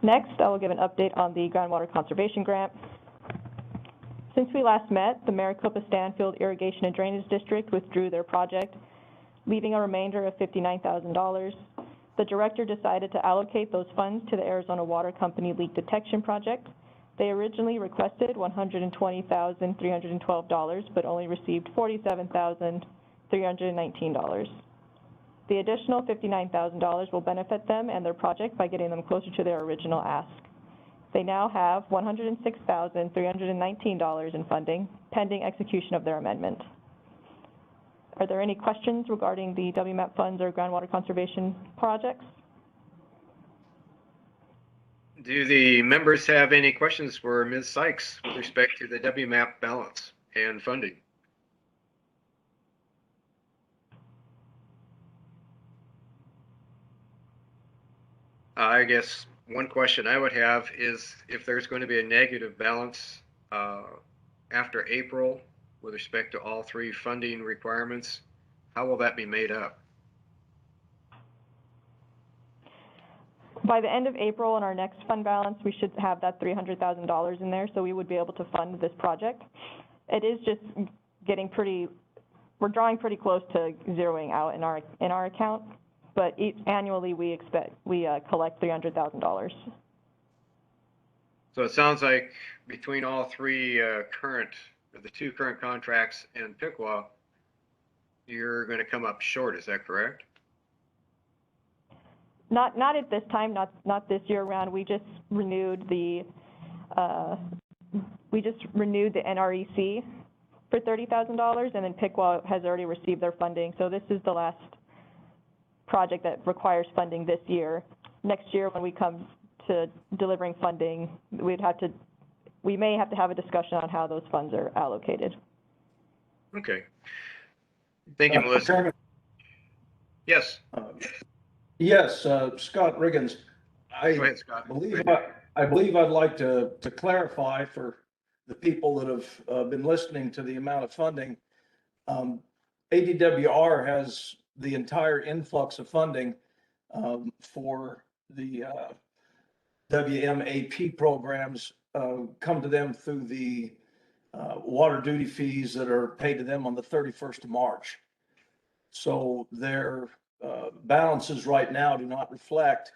Next, I will give an update on the Groundwater Conservation Grant. Since we last met, the Maricopa-Stanfield Irrigation and Drainage District withdrew their project, leaving a remainder of $59,000. The director decided to allocate those funds to the Arizona Water Company Leak Detection Project. They originally requested $120,312, but only received $47,319. The additional $59,000 will benefit them and their project by getting them closer to their original ask. They now have $106,319 in funding, pending execution of their amendment. Are there any questions regarding the WMAP funds or groundwater conservation projects? Do the members have any questions for Ms. Sykes with respect to the WMAP balance and funding? I guess one question I would have is if there's going to be a negative balance after April with respect to all three funding requirements, how will that be made up? By the end of April in our next fund balance, we should have that $300,000 in there, so we would be able to fund this project. It is just getting we're drawing pretty close to zeroing out in our account, but annually we collect $300,000. So it sounds like between all three the two current contracts and Piqua, you're going to come up short. Is that correct? Not at this time, not this year round. We just renewed the NREC for $30,000, and then Piqua has already received their funding. So this is the last project that requires funding this year. Next year, when we come to delivering funding, we may have to have a discussion on how those funds are allocated. Okay. Thank you, Melissa. Chairman, yes. Yes, Scott Riggins. Go ahead, Scott. I believe I'd like to clarify for the people that have been listening to the amount of funding. ADWR has the entire influx of funding for the WMAP programs come to them through the water duty fees that are paid to them on the 31st of March. So their balances right now do not reflect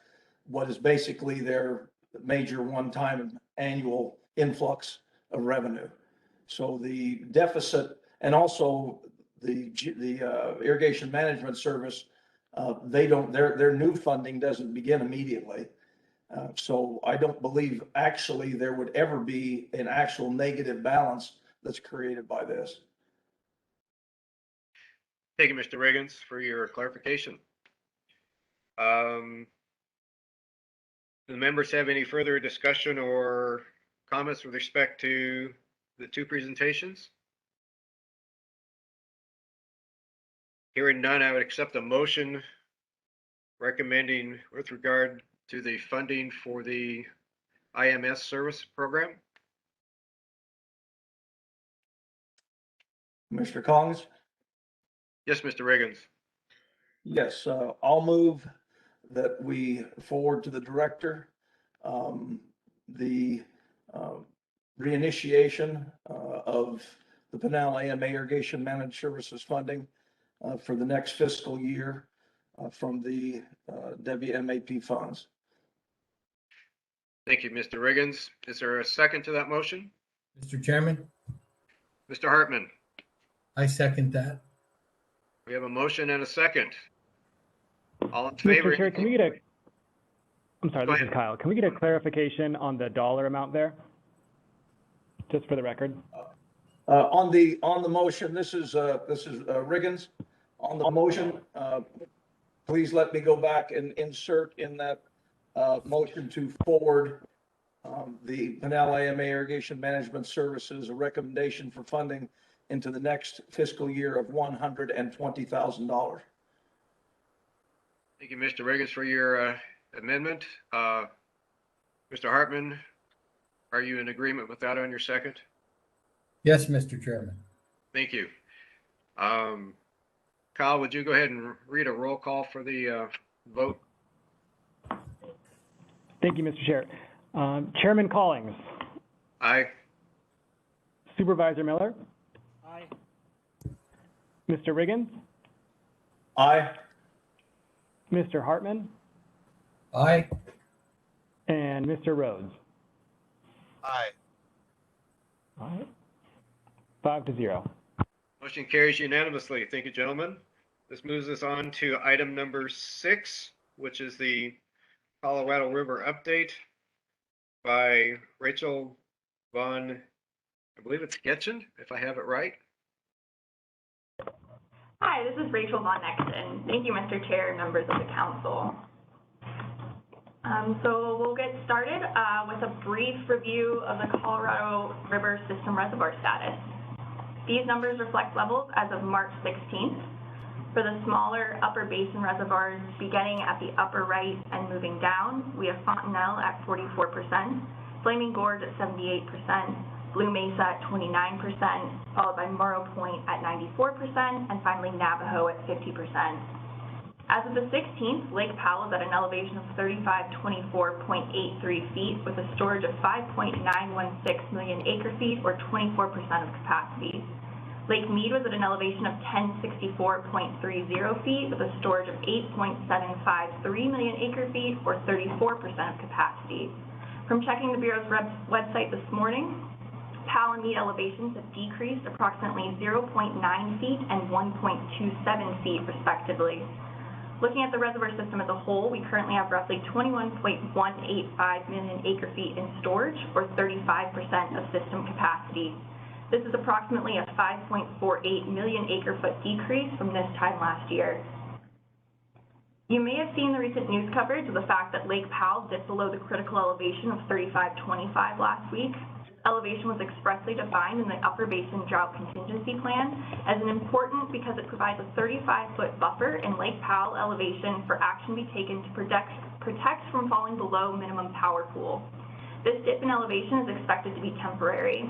what is basically their major one-time annual influx of revenue. So the deficit, and also the Irrigation Management Service, their new funding doesn't begin immediately. So I don't believe actually there would ever be an actual negative balance that's created by this. Thank you, Mr. Riggins, for your clarification. Do the members have any further discussion or comments with respect to the two presentations? Hearing none, I would accept a motion recommending with regard to the funding for the IMS service program. Mr. Collins? Yes, Mr. Riggins. Yes, I'll move that we forward to the director the reinitiation of the Pinal AMA Irrigation Managed Services funding for the next fiscal year from the WMAP funds. Thank you, Mr. Riggins. Is there a second to that motion? Mr. Chairman, Mr. Hartman. I second that. We have a motion and a second. All in favor? Mr. Chair, can we get a, I'm sorry, Go this ahead. is Kyle. Can we get a clarification on the dollar amount there? Just for the record. On the motion, this is Riggins. On the motion, please let me go back and insert in that motion to forward the Pinal AMA Irrigation Management Services a recommendation for funding into the next fiscal year of $120,000. Thank you, Mr. Riggins, for your amendment. Mr. Hartman, are you in agreement with that on your second? Yes, Mr. Chairman. Thank you. Kyle, would you go ahead and read a roll call for the vote? Thank you, Mr. Chair. Chairman Collings, Aye. Supervisor Miller. Aye. Mr. Riggins, Aye. Mr. Hartman, Aye. and Mr. Rhodes. Aye. All right. 5-0. Motion carries unanimously. Thank you, gentlemen. This moves us on to item number 6, which is the Colorado River update by Rachel Von, I believe it's Getchen, if I have it right. Hi, this is Rachel Von Exton. Thank you, Mr. Chair and members of the council. So we'll get started with a brief review of the Colorado River System reservoir status. These numbers reflect levels as of March 16th. For the smaller upper basin reservoirs, beginning at the upper right and moving down, we have Fontanelle at 44%, Flaming Gorge at 78%, Blue Mesa at 29%, followed by Morrow Point at 94%, and finally Navajo at 50%. As of the 16th, Lake Powell is at an elevation of 3524.83 feet with a storage of 5.916 million acre feet, or 24% of capacity. Lake Mead was at an elevation of 1064.30 feet with a storage of 8.753 million acre feet, or 34% of capacity. From checking the Bureau's website this morning, Powell and Mead elevations have decreased approximately 0.9 feet and 1.27 feet, respectively. Looking at the reservoir system as a whole, we currently have roughly 21.185 million acre feet in storage, or 35% of system capacity. This is approximately a 5.48 million acre foot decrease from this time last year. You may have seen the recent news coverage of the fact that Lake Powell dipped below the critical elevation of 3525 last week. Elevation was expressly defined in the Upper Basin Drought Contingency Plan as an important because it provides a 35-foot buffer in Lake Powell elevation for action to be taken to protect from falling below minimum power pool. This dip in elevation is expected to be temporary.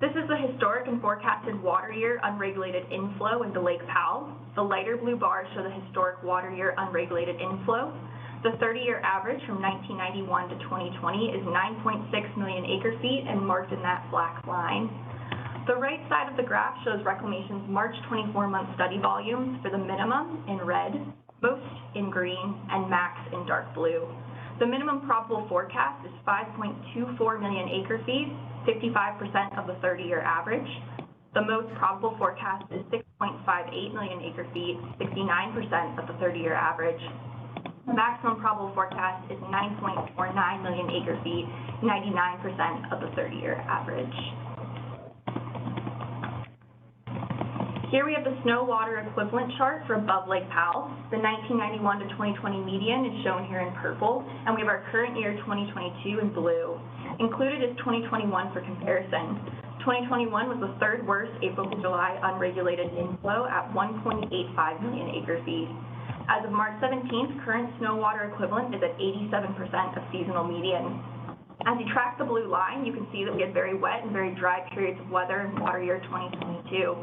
This is the historic and forecasted water year unregulated inflow into Lake Powell. The lighter blue bars show the historic water year unregulated inflow. The 30-year average from 1991 to 2020 is 9.6 million acre feet and marked in that black line. The right side of the graph shows Reclamation's March 24-month study volumes for the minimum in red, most in green, and max in dark blue. The minimum probable forecast is 5.24 million acre feet, 55% of the 30-year average. The most probable forecast is 6.58 million acre feet, 69% of the 30-year average. The maximum probable forecast is 9.49 million acre feet, 99% of the 30-year average. Here we have the snow water equivalent chart for above Lake Powell. The 1991 to 2020 median is shown here in purple, and we have our current year 2022 in blue. Included is 2021 for comparison. 2021 was the third worst April to July unregulated inflow at 1.85 million acre feet. As of March 17th, current snow water equivalent is at 87% of seasonal median. As you track the blue line, you can see that we had very wet and very dry periods of weather in water year 2022.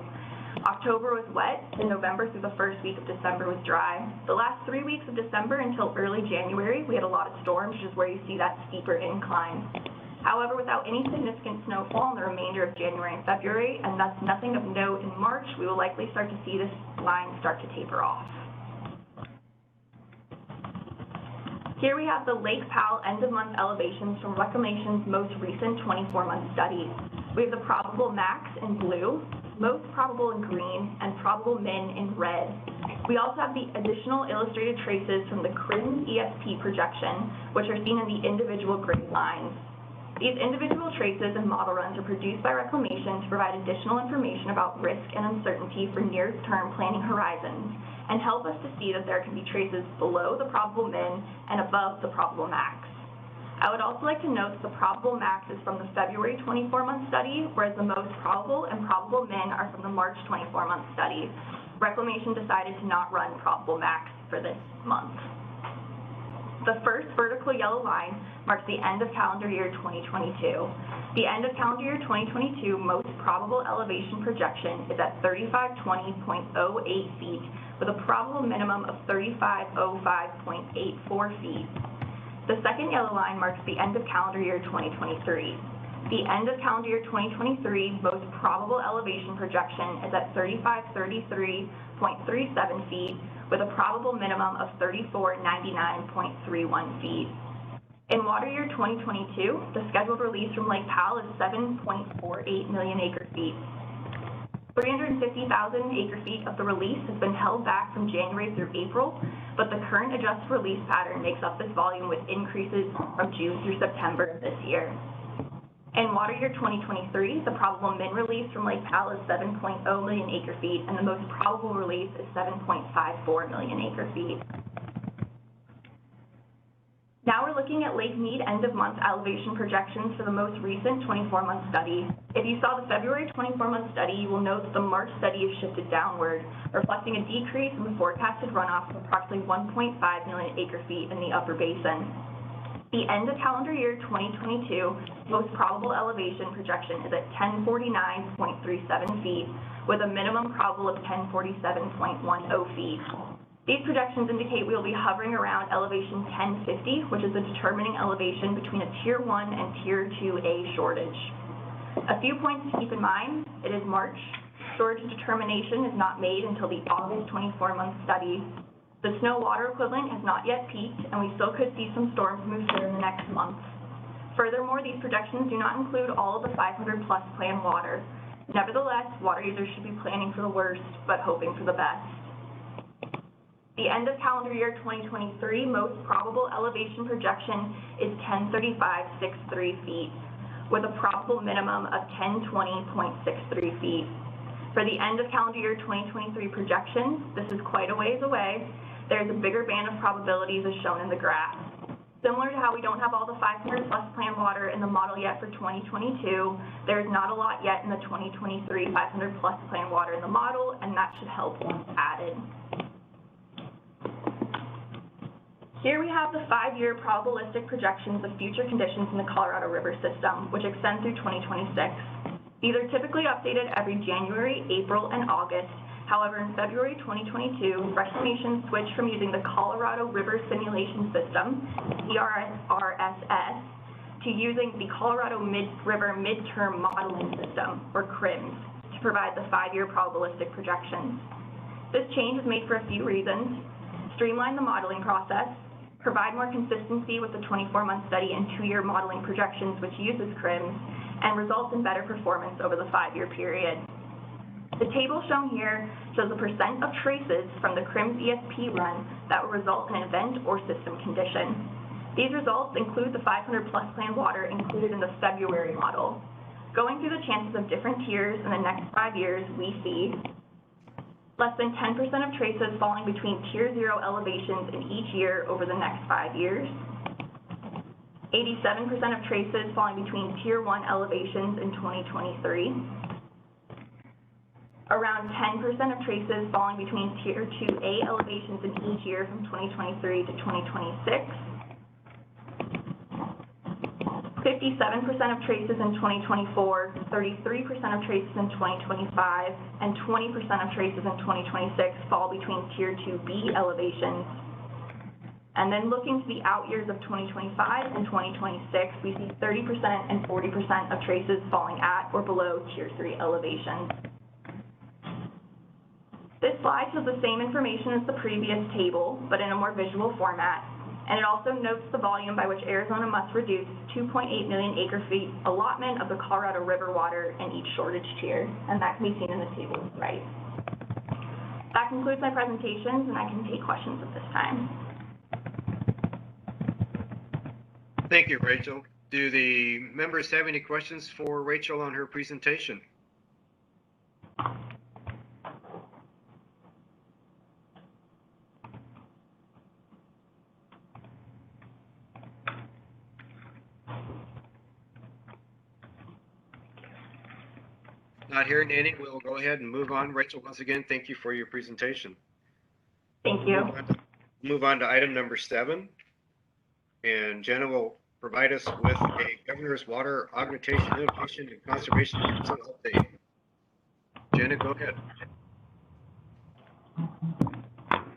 October was wet, and November through the first week of December was dry. The last 3 weeks of December until early January, we had a lot of storms, which is where you see that steeper incline. However, without any significant snowfall in the remainder of January and February, and thus nothing of note in March, we will likely start to see this line start to taper off. Here we have the Lake Powell end-of-month elevations from Reclamation's most recent 24-month study. We have the probable max in blue, most probable in green, and probable min in red. We also have the additional illustrated traces from the CRIN ESP projection, which are seen in the individual grid lines. These individual traces and model runs are produced by Reclamation to provide additional information about risk and uncertainty for near-term planning horizons, and help us to see that there can be traces below the probable min and above the probable max. I would also like to note that the probable max is from the February 24-month study, whereas the most probable and probable min are from the March 24-month study. Reclamation decided to not run probable max for this month. The first vertical yellow line marks the end of calendar year 2022. The end of calendar year 2022 most probable elevation projection is at 3520.08 feet with a probable minimum of 3505.84 feet. The second yellow line marks the end of calendar year 2023. The end of calendar year 2023 most probable elevation projection is at 3533.37 feet with a probable minimum of 3499.31 feet. In water year 2022, the scheduled release from Lake Powell is 7.48 million acre feet. 350,000 acre feet of the release has been held back from January through April, but the current adjusted release pattern makes up this volume with increases from June through September of this year. In water year 2023, the probable min release from Lake Powell is 7.0 million acre feet, and the most probable release is 7.54 million acre feet. Now we're looking at Lake Mead end-of-month elevation projections for the most recent 24-month study. If you saw the February 24-month study, you will note that the March study is shifted downward, reflecting a decrease in the forecasted runoff of approximately 1.5 million acre feet in the upper basin. The end of calendar year 2022 most probable elevation projection is at 1049.37 feet, with a minimum probable of 1047.10 feet. These projections indicate we will be hovering around elevation 1050, which is the determining elevation between a Tier 1 and Tier 2A shortage. A few points to keep in mind: it is March. Shortage determination is not made until the August 24-month study. The snow water equivalent has not yet peaked, and we still could see some storms move through in the next month. Furthermore, these projections do not include all of the 500-plus planned water. Nevertheless, water users should be planning for the worst, but hoping for the best. The end of calendar year 2023 most probable elevation projection is 1035.63 feet, with a probable minimum of 1020.63 feet. For the end of calendar year 2023 projections, this is quite a ways away. There's a bigger band of probabilities as shown in the graph. Similar to how we don't have all the 500 plus planned water in the model yet for 2022, there's not a lot yet in the 2023 500 plus planned water in the model, and that should help once added. Here we have the 5-year probabilistic projections of future conditions in the Colorado River system, which extend through 2026. These are typically updated every January, April, and August. However, in February 2022, Reclamation switched from using the Colorado River Simulation System, CRSS, to using the Colorado River Midterm Modeling System, or CRIMS, to provide the 5-year probabilistic projections. This change is made for a few reasons: streamline the modeling process, provide more consistency with the 24-month study and 2-year modeling projections which uses CRIMS, and results in better performance over the 5-year period. The table shown here shows the percent of traces from the CRIMS ESP run that will result in an event or system condition. These results include the 500 plus planned water included in the February model. Going through the chances of different tiers in the next 5 years, we see less than 10% of traces falling between Tier 0 elevations in each year over the next 5 years, 87% of traces falling between Tier 1 elevations in 2023, around 10% of traces falling between Tier 2A elevations in each year from 2023 to 2026, 57% of traces in 2024, 33% of traces in 2025, and 20% of traces in 2026 fall between Tier 2B elevations. And then looking to the out years of 2025 and 2026, we see 30% and 40% of traces falling at or below Tier 3 elevations. This slide shows the same information as the previous table, but in a more visual format. And it also notes the volume by which Arizona must reduce 2.8 million acre feet allotment of the Colorado River water in each shortage tier, and that can be seen in the table to the right. That concludes my presentations, and I can take questions at this time. Thank you, Rachel. Do the members have any questions for Rachel on her presentation? Not hearing any, we'll go ahead and move on. Rachel, once again, thank you for your presentation. Thank you. Move on to item number 7. And Jenna will provide us with a Governor's Water Augmentation, Innovation, and Conservation Council update. Jenna, go ahead.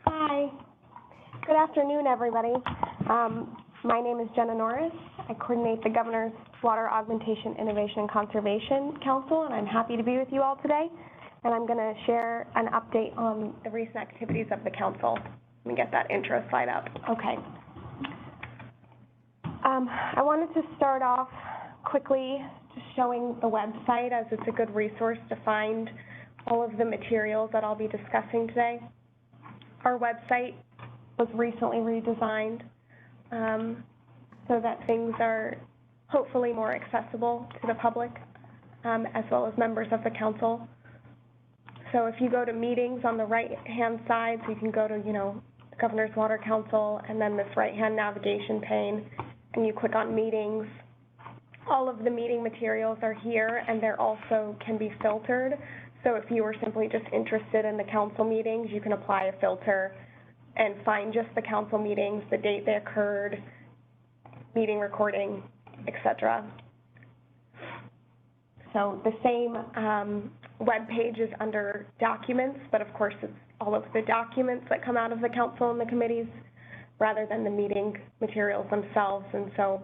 Hi. Good afternoon, everybody. My name is Jenna Norris. I coordinate the Governor's Water Augmentation, Innovation, and Conservation Council, and I'm happy to be with you all today. And I'm going to share an update on the recent activities of the council. Let me get that intro slide up. Okay. I wanted to start off quickly just showing the website, as it's a good resource to find all of the materials that I'll be discussing today. Our website was recently redesigned so that things are hopefully more accessible to the public, as well as members of the council. So if you go to meetings on the right-hand side, so you can go to, Governor's Water Council, and then this right-hand navigation pane, and you click on meetings. All of the meeting materials are here, and they're also can be filtered. So if you were simply just interested in the council meetings, you can apply a filter and find just the council meetings, the date they occurred, meeting recording, etc. So the same web page is under documents, but of course it's all of the documents that come out of the council and the committees rather than the meeting materials themselves. And so,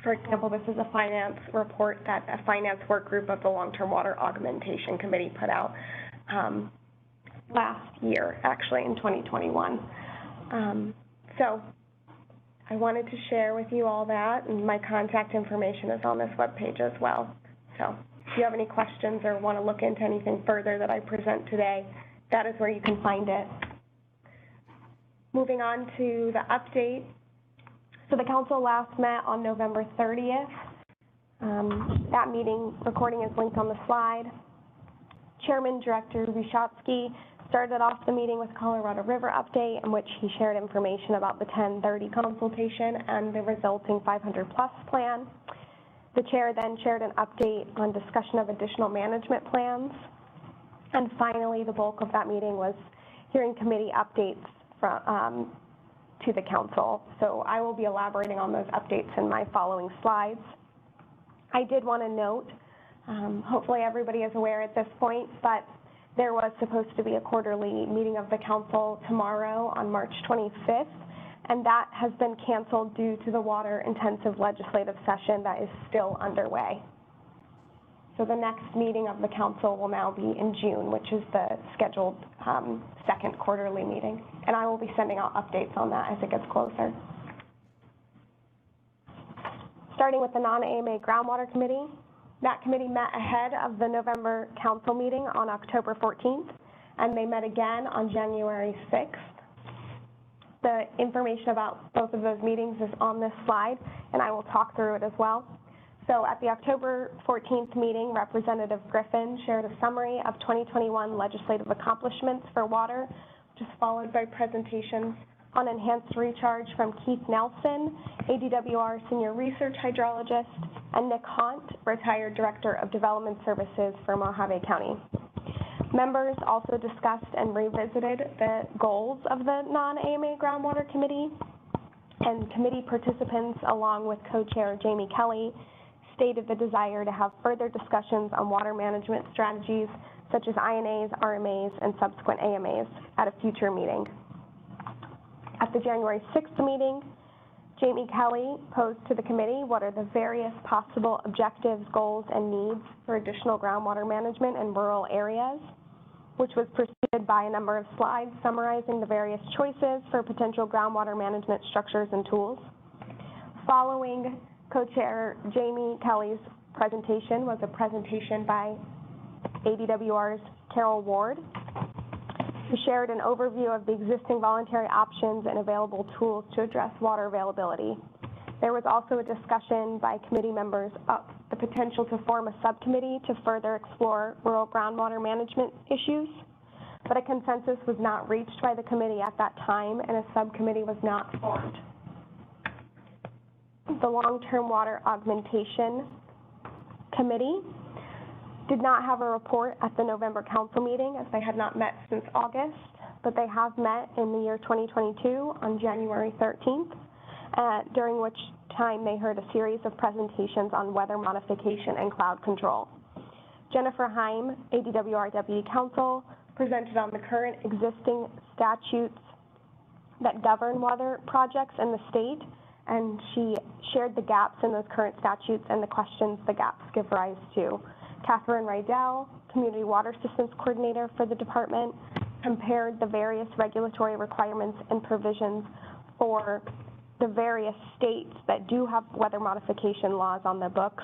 for example, this is a finance report that a finance work group of the Long-Term Water Augmentation Committee put out last year, actually in 2021. So I wanted to share with you all that, and my contact information is on this webpage as well. So if you have any questions or want to look into anything further that I present today, that is where you can find it. Moving on to the update. So the council last met on November 30th. That meeting recording is linked on the slide. Chairman Director Wyszotsky started off the meeting with Colorado River update, in which he shared information about the 1030 consultation and the resulting 500+ plan. The chair then shared an update on discussion of additional management plans. And finally, the bulk of that meeting was hearing committee updates from, to the council. So I will be elaborating on those updates in my following slides. I did want to note, hopefully everybody is aware at this point, but there was supposed to be a quarterly meeting of the council tomorrow on March 25th, and that has been canceled due to the water-intensive legislative session that is still underway. So the next meeting of the council will now be in June, which is the scheduled second quarterly meeting. And I will be sending out updates on that as it gets closer. Starting with the non-AMA Groundwater Committee. That committee met ahead of the November council meeting on October 14th, and they met again on January 6th. The information about both of those meetings is on this slide, and I will talk through it as well. So at the October 14th meeting, Representative Griffin shared a summary of 2021 legislative accomplishments for water, which is followed by presentations on enhanced recharge from Keith Nelson, ADWR Senior Research Hydrologist, and Nick Haunt, Retired Director of Development Services for Mojave County. Members also discussed and revisited the goals of the non-AMA Groundwater Committee, and committee participants, along with co-chair Jamie Kelly, stated the desire to have further discussions on water management strategies such as INAs, RMAs, and subsequent AMAs at a future meeting. At the January 6th meeting, Jamie Kelly posed to the committee what are the various possible objectives, goals, and needs for additional groundwater management in rural areas, which was preceded by a number of slides summarizing the various choices for potential groundwater management structures and tools. Following co-chair Jamie Kelly's presentation was a presentation by ADWR's Carol Ward, who shared an overview of the existing voluntary options and available tools to address water availability. There was also a discussion by committee members of the potential to form a subcommittee to further explore rural groundwater management issues, but a consensus was not reached by the committee at that time, and a subcommittee was not formed. The Long-Term Water Augmentation Committee did not have a report at the November council meeting, as they had not met since August, but they have met in the year 2022 on January 13th, during which time they heard a series of presentations on weather modification and cloud control. Jennifer Heim, ADWR Deputy Counsel, presented on the current existing statutes that govern water projects in the state, and she shared the gaps in those current statutes and the questions the gaps give rise to. Catherine Rydell, Community Water Systems Coordinator for the department, compared the various regulatory requirements and provisions for the various states that do have weather modification laws on the books.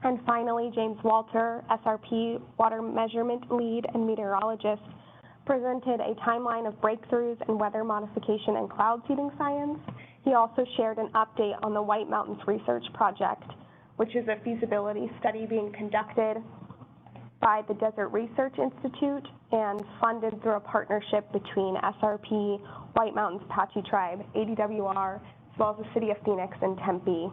And finally, James Walter, SRP Water Measurement Lead and Meteorologist, presented a timeline of breakthroughs in weather modification and cloud seeding science. He also shared an update on the White Mountains Research Project, which is a feasibility study being conducted by the Desert Research Institute and funded through a partnership between SRP, White Mountains Apache Tribe, ADWR, as well as the City of Phoenix and Tempe.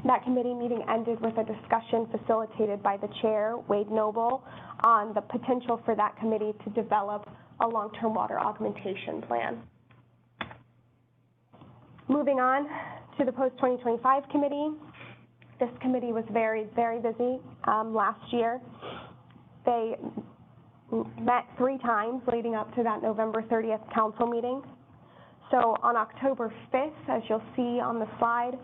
That committee meeting ended with a discussion facilitated by the chair, Wade Noble, on the potential for that committee to develop a long-term water augmentation plan. Moving on to the post-2025 committee. This committee was very, very busy last year. They met 3 times leading up to that November 30th council meeting. So on October 5th, as you'll see on the slide,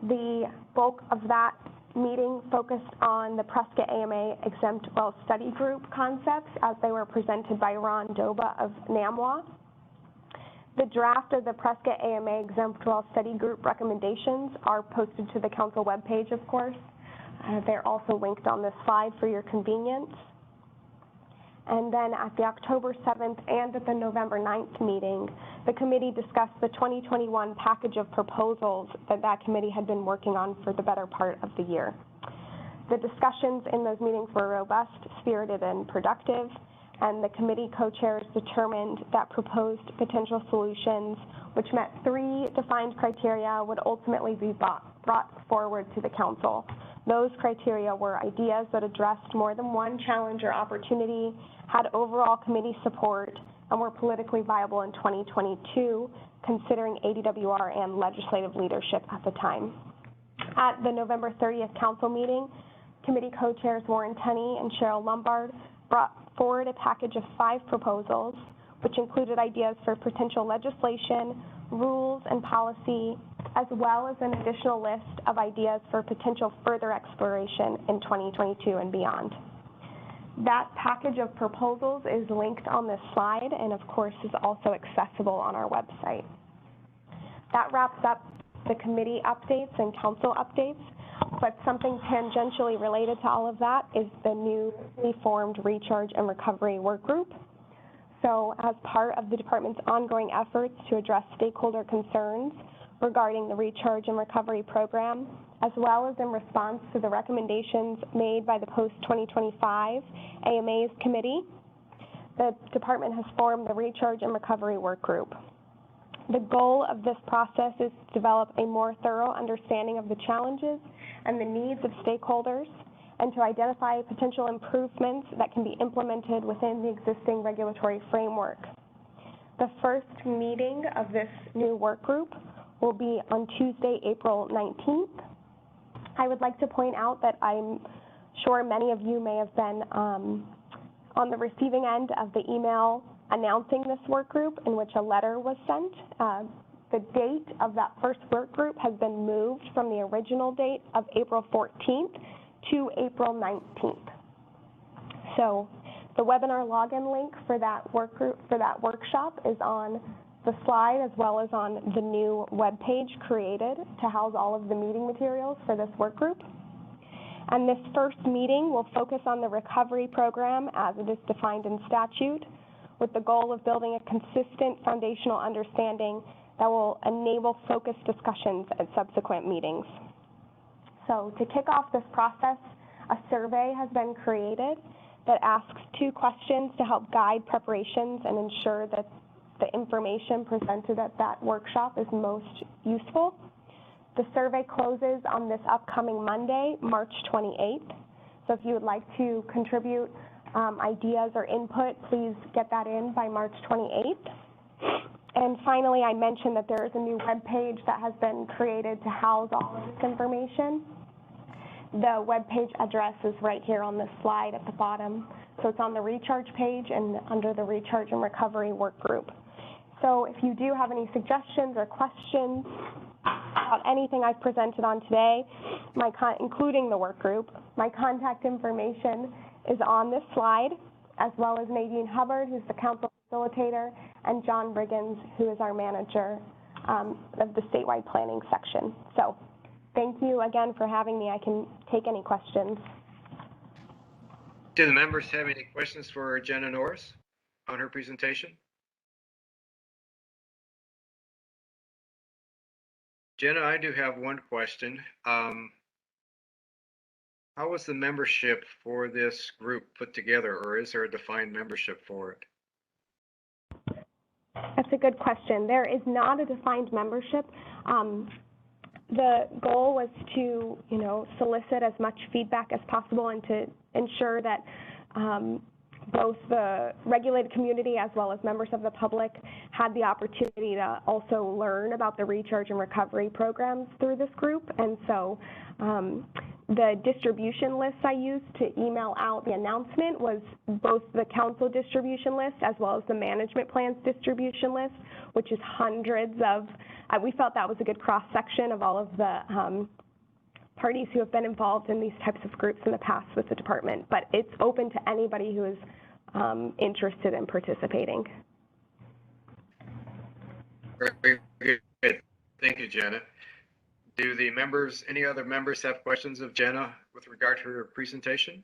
the bulk of that meeting focused on the Prescott AMA Exempt Well Study Group concepts as they were presented by Ron Doba of NAMWA. The draft of the Prescott AMA Exempt Well Study Group recommendations are posted to the council webpage, of course. They're also linked on this slide for your convenience. And then at the October 7th and at the November 9th meeting, the committee discussed the 2021 package of proposals that committee had been working on for the better part of the year. The discussions in those meetings were robust, spirited, and productive, and the committee co-chairs determined that proposed potential solutions, which met 3 defined criteria, would ultimately be brought forward to the council. Those criteria were ideas that addressed more than one challenge or opportunity, had overall committee support, and were politically viable in 2022, considering ADWR and legislative leadership at the time. At the November 30th council meeting, committee co-chairs Warren Tenney and Cheryl Lombard brought forward a package of 5 proposals, which included ideas for potential legislation, rules, and policy, as well as an additional list of ideas for potential further exploration in 2022 and beyond. That package of proposals is linked on this slide and, of course, is also accessible on our website. That wraps up the committee updates and council updates, but something tangentially related to all of that is the newly formed Recharge and Recovery Work Group. So as part of the department's ongoing efforts to address stakeholder concerns regarding the Recharge and Recovery Program, as well as in response to the recommendations made by the Post-2025 AMAs Committee, the department has formed the Recharge and Recovery Work Group. The goal of this process is to develop a more thorough understanding of the challenges and the needs of stakeholders, and to identify potential improvements that can be implemented within the existing regulatory framework. The first meeting of this new work group will be on Tuesday, April 19th. I would like to point out that I'm sure many of you may have been on the receiving end of the email announcing this work group, in which a letter was sent. The date of that first work group has been moved from the original date of April 14th to April 19th. So the webinar login link for that work group, for that workshop, is on the slide, as well as on the new webpage created to house all of the meeting materials for this work group. And this first meeting will focus on the recovery program as it is defined in statute, with the goal of building a consistent foundational understanding that will enable focused discussions at subsequent meetings. So to kick off this process, a survey has been created that asks 2 questions to help guide preparations and ensure that the information presented at that workshop is most useful. The survey closes on this upcoming Monday, March 28th. So if you would like to contribute ideas or input, please get that in by March 28th. And finally, I mentioned that there is a new webpage that has been created to house all of this information. The webpage address is right here on this slide at the bottom. So it's on the recharge page and under the recharge and recovery work group. So if you do have any suggestions or questions about anything I've presented on today, including the work group, my contact information is on this slide, as well as Nadine Hubbard, who's the council facilitator, and John Briggins, who is our manager of the statewide planning section. So thank you again for having me. I can take any questions. Do the members have any questions for Jenna Norris on her presentation? Jenna, I do have one question. How was the membership for this group put together, or is there a defined membership for it? That's a good question. There is not a defined membership. The goal was to, solicit as much feedback as possible and to ensure that both the regulated community as well as members of the public had the opportunity to also learn about the recharge and recovery programs through this group. And so the distribution list I used to email out the announcement was both the council distribution list as well as the management plans distribution list, which is hundreds of, we felt that was a good cross-section of all of the parties who have been involved in these types of groups in the past with the department, but it's open to anybody who is interested in participating. Very good. Thank you, Jenna. Do the members, any other members have questions of Jenna with regard to her presentation?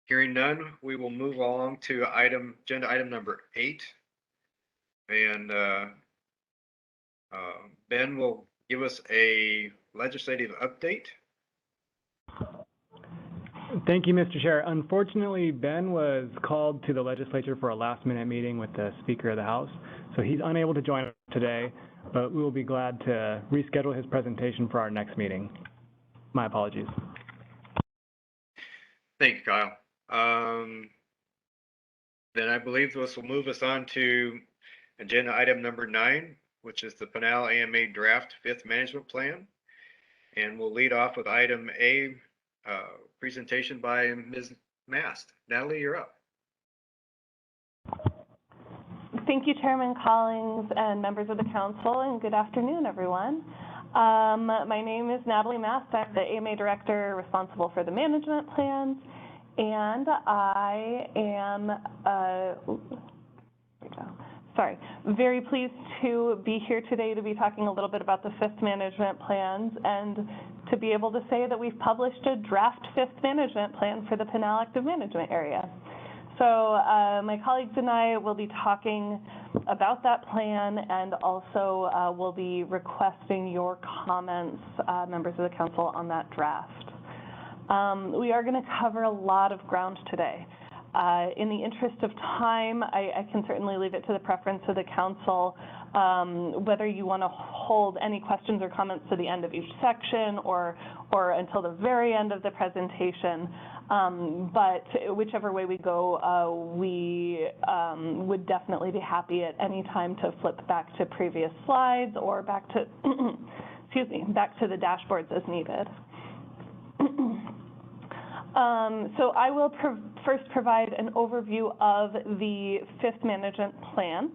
Hearing none, we will move along to agenda item number 8. And Ben will give us a legislative update. Thank you, Mr. Chair. Unfortunately, Ben was called to the legislature for a last-minute meeting with the Speaker of the House, so he's unable to join us today, but we will be glad to reschedule his presentation for our next meeting. My apologies. Thank you, Kyle. Then I believe this will move us on to agenda item number 9, which is the Pinal AMA Draft 5th Management Plan. And we'll lead off with item A, presentation by Ms. Mast. Natalie, you're up. Thank you, Chairman Collins and members of the council, and good afternoon, everyone. My name is Natalie Mast. I'm the AMA Director responsible for the management plans, and I am very pleased to be here today to be talking a little bit about the 5th management plans and to be able to say that we've published a draft 5th management plan for the Pinal Active Management Area. So my colleagues and I will be talking about that plan, and also will be requesting your comments, members of the council, on that draft. We are going to cover a lot of ground today. In the interest of time, I can certainly leave it to the preference of the council whether you want to hold any questions or comments to the end of each section or until the very end of the presentation. But whichever way we go, we would definitely be happy at any time to flip back to previous slides or back to, back to the dashboards as needed. So I will first provide an overview of the 5th management plan.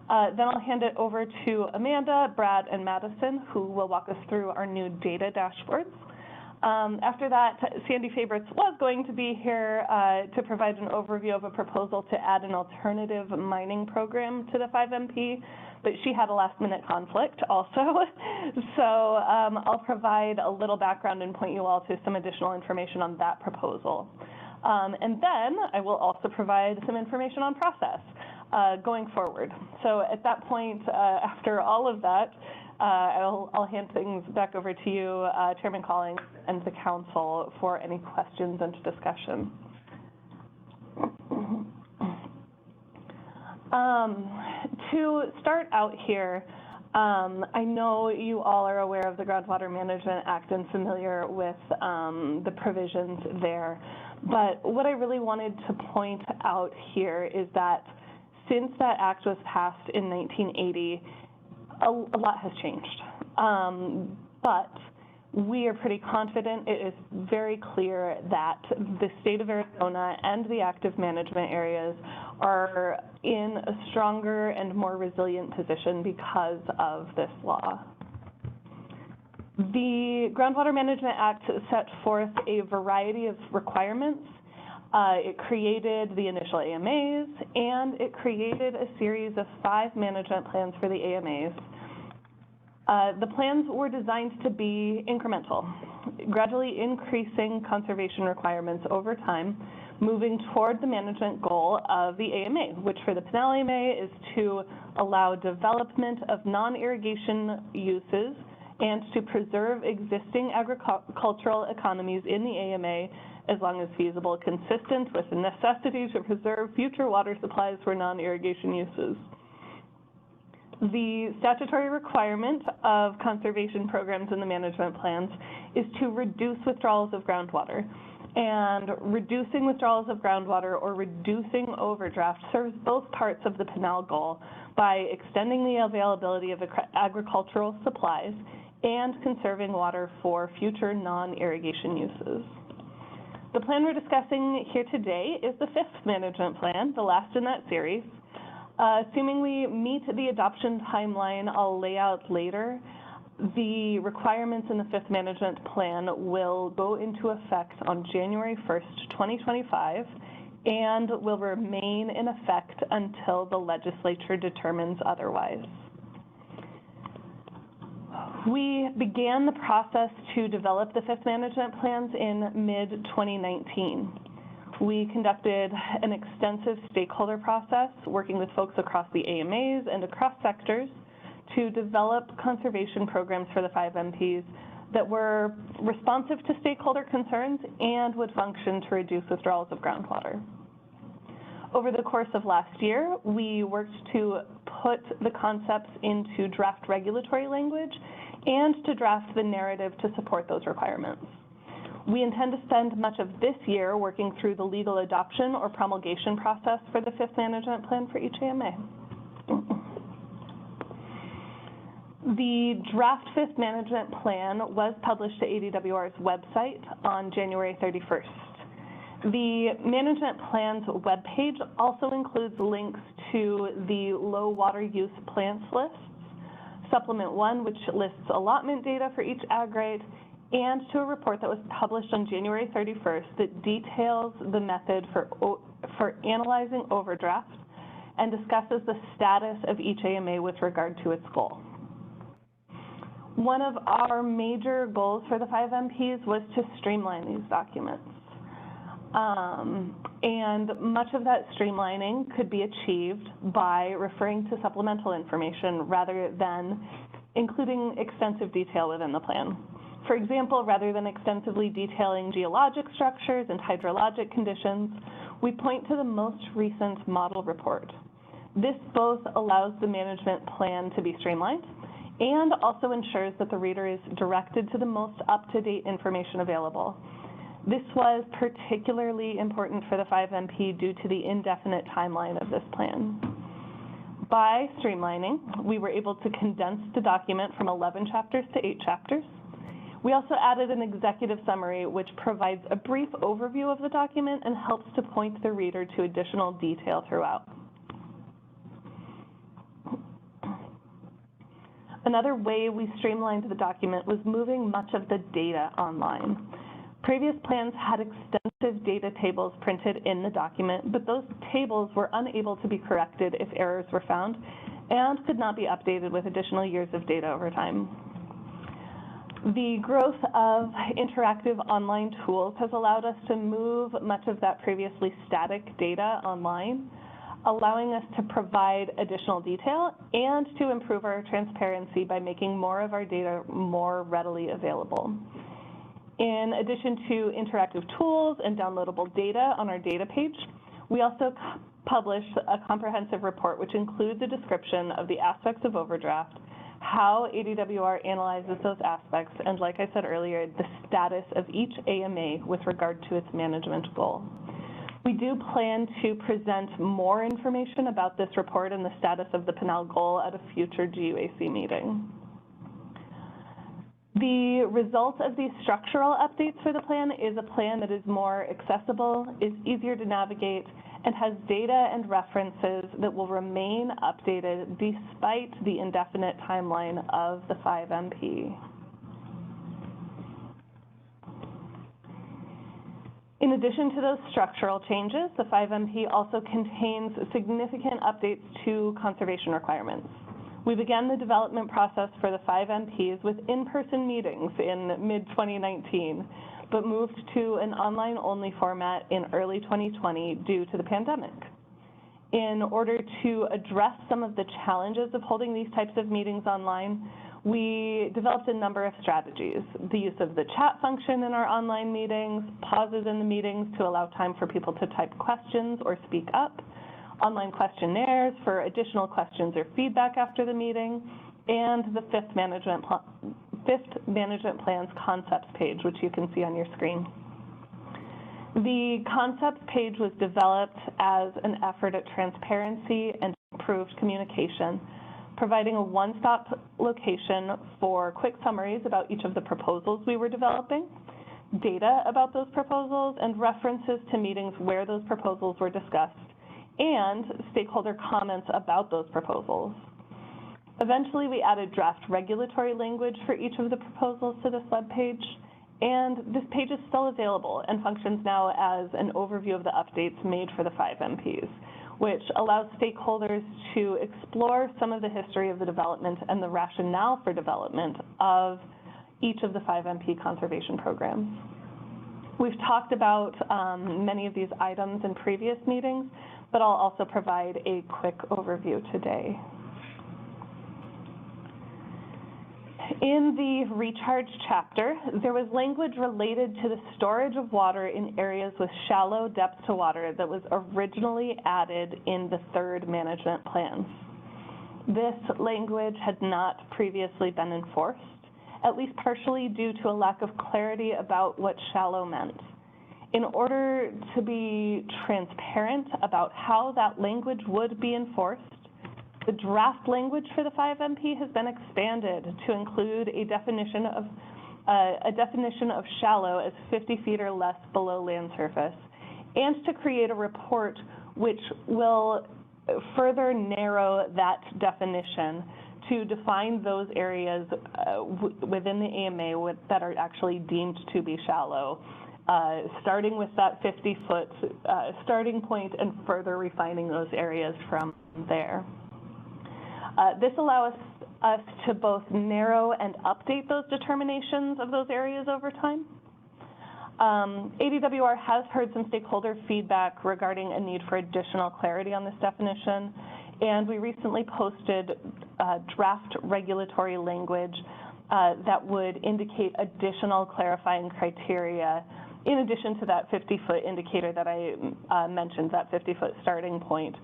Then I'll hand it over to Amanda, Brad, and Madison, who will walk us through our new data dashboards. After that, Sandy Favorites was going to be here to provide an overview of a proposal to add an alternative mining program to the 5MP, but she had a last-minute conflict also. So I'll provide a little background and point you all to some additional information on that proposal. And then I will also provide some information on process going forward. So at that point, after all of that, I'll hand things back over to you, Chairman Collins, and the council for any questions and discussion. To start out here, I know you all are aware of the Groundwater Management Act and familiar with the provisions there, But what I really wanted to point out here is that since that act was passed in 1980, a lot has changed. But we are pretty confident it is very clear that the state of Arizona and the active management areas are in a stronger and more resilient position because of this law. The Groundwater Management Act set forth a variety of requirements. It created the initial AMAs, and it created a series of 5 management plans for the AMAs. The plans were designed to be incremental, gradually increasing conservation requirements over time, moving toward the management goal of the AMA, which for the Pinal AMA is to allow development of non-irrigation uses and to preserve existing agricultural economies in the AMA as long as feasible, consistent with the necessity to preserve future water supplies for non-irrigation uses. The statutory requirement of conservation programs in the management plans is to reduce withdrawals of groundwater. And reducing withdrawals of groundwater or reducing overdraft serves both parts of the Pinal goal by extending the availability of agricultural supplies and conserving water for future non-irrigation uses. The plan we're discussing here today is the 5th management plan, the last in that series. Assuming we meet the adoption timeline I'll lay out later, the requirements in the 5th management plan will go into effect on January 1st, 2025, and will remain in effect until the legislature determines otherwise. We began the process to develop the 5th management plans in mid-2019. We conducted an extensive stakeholder process, working with folks across the AMAs and across sectors to develop conservation programs for the 5 MPs that were responsive to stakeholder concerns and would function to reduce withdrawals of groundwater. Over the course of last year, we worked to put the concepts into draft regulatory language and to draft the narrative to support those requirements. We intend to spend much of this year working through the legal adoption or promulgation process for the 5th management plan for each AMA. The draft 5th management plan was published to ADWR's website on January 31st. The management plan's webpage also includes links to the low water use plants lists, Supplement 1, which lists allotment data for each ag rate, and to a report that was published on January 31st that details the method for analyzing overdraft and discusses the status of each AMA with regard to its goal. One of our major goals for the 5 MPs was to streamline these documents. And much of that streamlining could be achieved by referring to supplemental information rather than including extensive detail within the plan. For example, rather than extensively detailing geologic structures and hydrologic conditions, we point to the most recent model report. This both allows the management plan to be streamlined and also ensures that the reader is directed to the most up-to-date information available. This was particularly important for the 5 MP due to the indefinite timeline of this plan. By streamlining, we were able to condense the document from 11 chapters to 8 chapters. We also added an executive summary, which provides a brief overview of the document and helps to point the reader to additional detail throughout. Another way we streamlined the document was moving much of the data online. Previous plans had extensive data tables printed in the document, but those tables were unable to be corrected if errors were found and could not be updated with additional years of data over time. The growth of interactive online tools has allowed us to move much of that previously static data online, allowing us to provide additional detail and to improve our transparency by making more of our data more readily available. In addition to interactive tools and downloadable data on our data page, we also published a comprehensive report which includes a description of the aspects of overdraft, how ADWR analyzes those aspects, and like I said earlier, the status of each AMA with regard to its management goal. We do plan to present more information about this report and the status of the Pinal goal at a future GUAC meeting. The result of these structural updates for the plan is a plan that is more accessible, is easier to navigate, and has data and references that will remain updated despite the indefinite timeline of the 5MP. In addition to those structural changes, the 5MP also contains significant updates to conservation requirements. We began the development process for the 5MPs with in-person meetings in mid-2019, but moved to an online-only format in early 2020 due to the pandemic. In order to address some of the challenges of holding these types of meetings online, we developed a number of strategies. The use of the chat function in our online meetings, pauses in the meetings to allow time for people to type questions or speak up, online questionnaires for additional questions or feedback after the meeting, and the fifth management plan's concepts page, which you can see on your screen. The concepts page was developed as an effort at transparency and improved communication, providing a one-stop location for quick summaries about each of the proposals we were developing, data about those proposals, and references to meetings where those proposals were discussed, and stakeholder comments about those proposals. Eventually, we added draft regulatory language for each of the proposals to this webpage, and this page is still available and functions now as an overview of the updates made for the 5MPs, which allows stakeholders to explore some of the history of the development and the rationale for development of each of the 5MP conservation programs. We've talked about many of these items in previous meetings, but I'll also provide a quick overview today. In the recharge chapter, there was language related to the storage of water in areas with shallow depth to water that was originally added in the third management plans. This language had not previously been enforced, at least partially due to a lack of clarity about what shallow meant. In order to be transparent about how that language would be enforced, the draft language for the 5MP has been expanded to include a definition of shallow as 50 feet or less below land surface, and to create a report which will further narrow that definition to define those areas within the AMA that are actually deemed to be shallow, starting with that 50-foot starting point and further refining those areas from there. This allows us to both narrow and update those determinations of those areas over time. ADWR has heard some stakeholder feedback regarding a need for additional clarity on this definition, and we recently posted draft regulatory language that would indicate additional clarifying criteria in addition to that 50-foot indicator that I mentioned, that 50-foot starting point,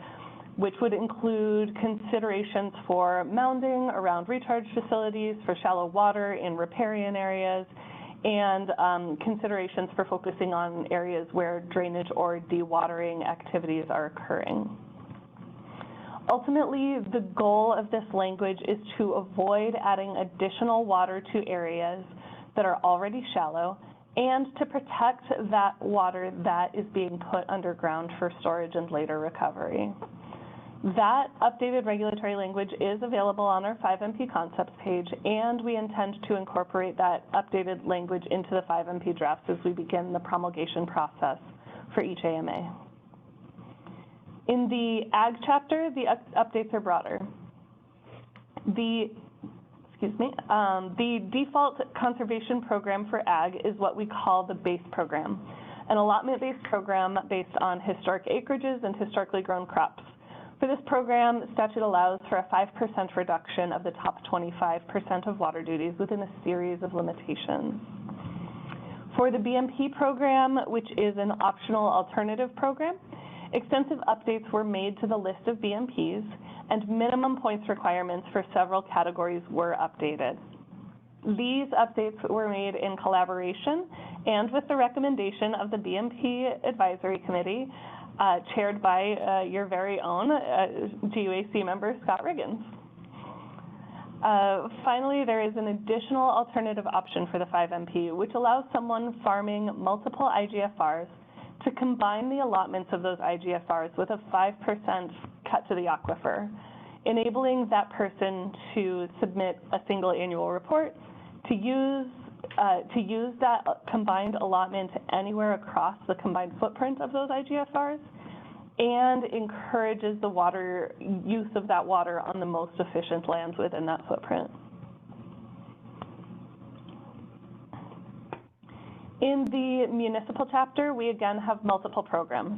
which would include considerations for mounding around recharge facilities for shallow water in riparian areas, and considerations for focusing on areas where drainage or dewatering activities are occurring. Ultimately, the goal of this language is to avoid adding additional water to areas that are already shallow and to protect that water that is being put underground for storage and later recovery. That updated regulatory language is available on our 5MP concepts page, and we intend to incorporate that updated language into the 5MP drafts as we begin the promulgation process for each AMA. In the Ag chapter, the updates are broader. The default conservation program for Ag is what we call the BASE program, an allotment-based program based on historic acreages and historically grown crops. For this program, the statute allows for a 5% reduction of the top 25% of water duties within a series of limitations. For the BMP program, which is an optional alternative program, extensive updates were made to the list of BMPs, and minimum points requirements for several categories were updated. These updates were made in collaboration and with the recommendation of the BMP Advisory Committee, chaired by your very own GUAC member, Scott Riggins. Finally, there is an additional alternative option for the 5MP, which allows someone farming multiple IGFRs to combine the allotments of those IGFRs with a 5% cut to the aquifer, enabling that person to submit a single annual report, to use that combined allotment anywhere across the combined footprint of those IGFRs, and encourages the use of that water on the most efficient lands within that footprint. In the municipal chapter, we again have multiple programs.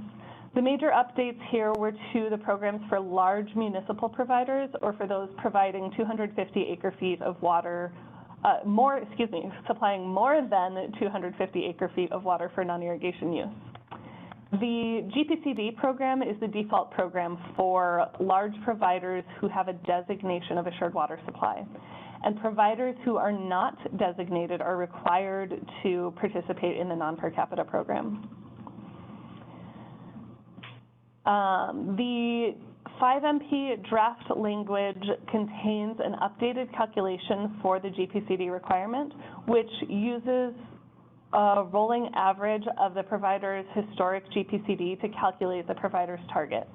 The major updates here were to the programs for large municipal providers, or for those providing 250 acre-feet of water, supplying more than 250 acre-feet of water for non-irrigation use. The GPCD program is the default program for large providers who have a designation of assured water supply. And providers who are not designated are required to participate in the non-per capita program. The 5MP draft language contains an updated calculation for the GPCD requirement, which uses a rolling average of the provider's historic GPCD to calculate the provider's target.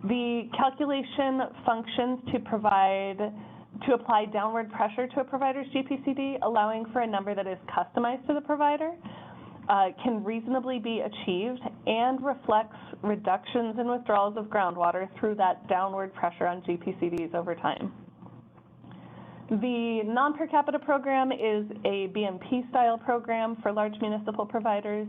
The calculation functions to apply downward pressure to a provider's GPCD, allowing for a number that is customized to the provider, can reasonably be achieved, and reflects reductions in withdrawals of groundwater through that downward pressure on GPCDs over time. The non-per capita program is a BMP-style program for large municipal providers.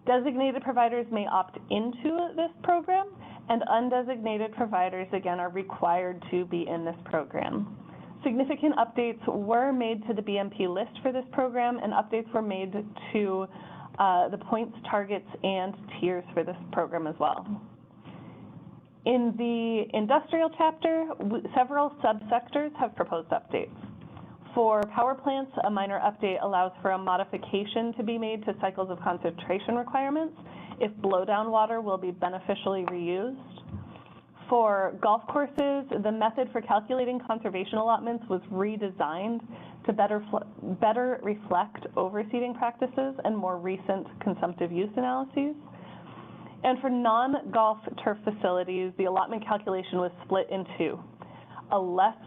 Designated providers may opt into this program, and undesignated providers, again, are required to be in this program. Significant updates were made to the BMP list for this program, and updates were made to the points, targets, and tiers for this program as well. In the industrial chapter, several subsectors have proposed updates. For power plants, a minor update allows for a modification to be made to cycles of concentration requirements if blowdown water will be beneficially reused. For golf courses, the method for calculating conservation allotments was redesigned to better reflect overseeding practices and more recent consumptive use analyses. And for non-golf turf facilities, the allotment calculation was split in two: a less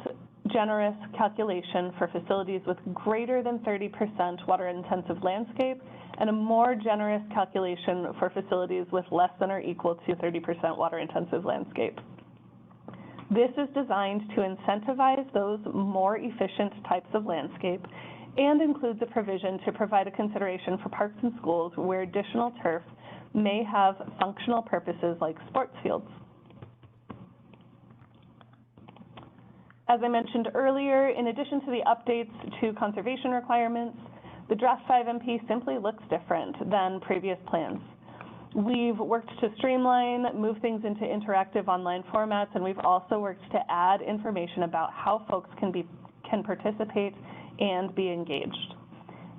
generous calculation for facilities with greater than 30% water-intensive landscape, and a more generous calculation for facilities with less than or equal to 30% water-intensive landscape. This is designed to incentivize those more efficient types of landscape, and includes a provision to provide a consideration for parks and schools where additional turf may have functional purposes like sports fields. As I mentioned earlier, in addition to the updates to conservation requirements, the draft 5MP simply looks different than previous plans. We've worked to streamline, move things into interactive online formats, and we've also worked to add information about how folks can participate and be engaged.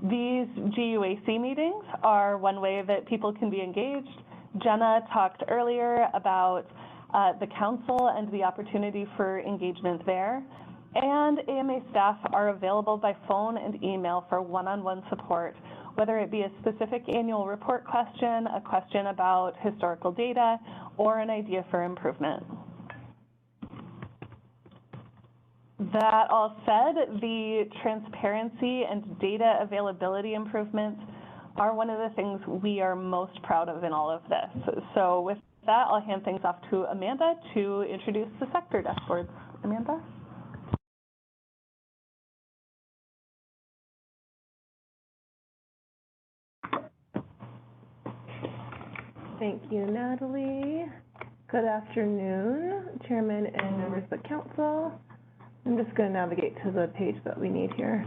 These GUAC meetings are one way that people can be engaged. Jenna talked earlier about the council and the opportunity for engagement there. And AMA staff are available by phone and email for one-on-one support, whether it be a specific annual report question, a question about historical data, or an idea for improvement. That all said, the transparency and data availability improvements are one of the things we are most proud of in all of this. So with that, I'll hand things off to Amanda to introduce the sector dashboards. Amanda? Thank you, Natalie. Good afternoon, Chairman and members of the Council. I'm just going to navigate to the page that we need here.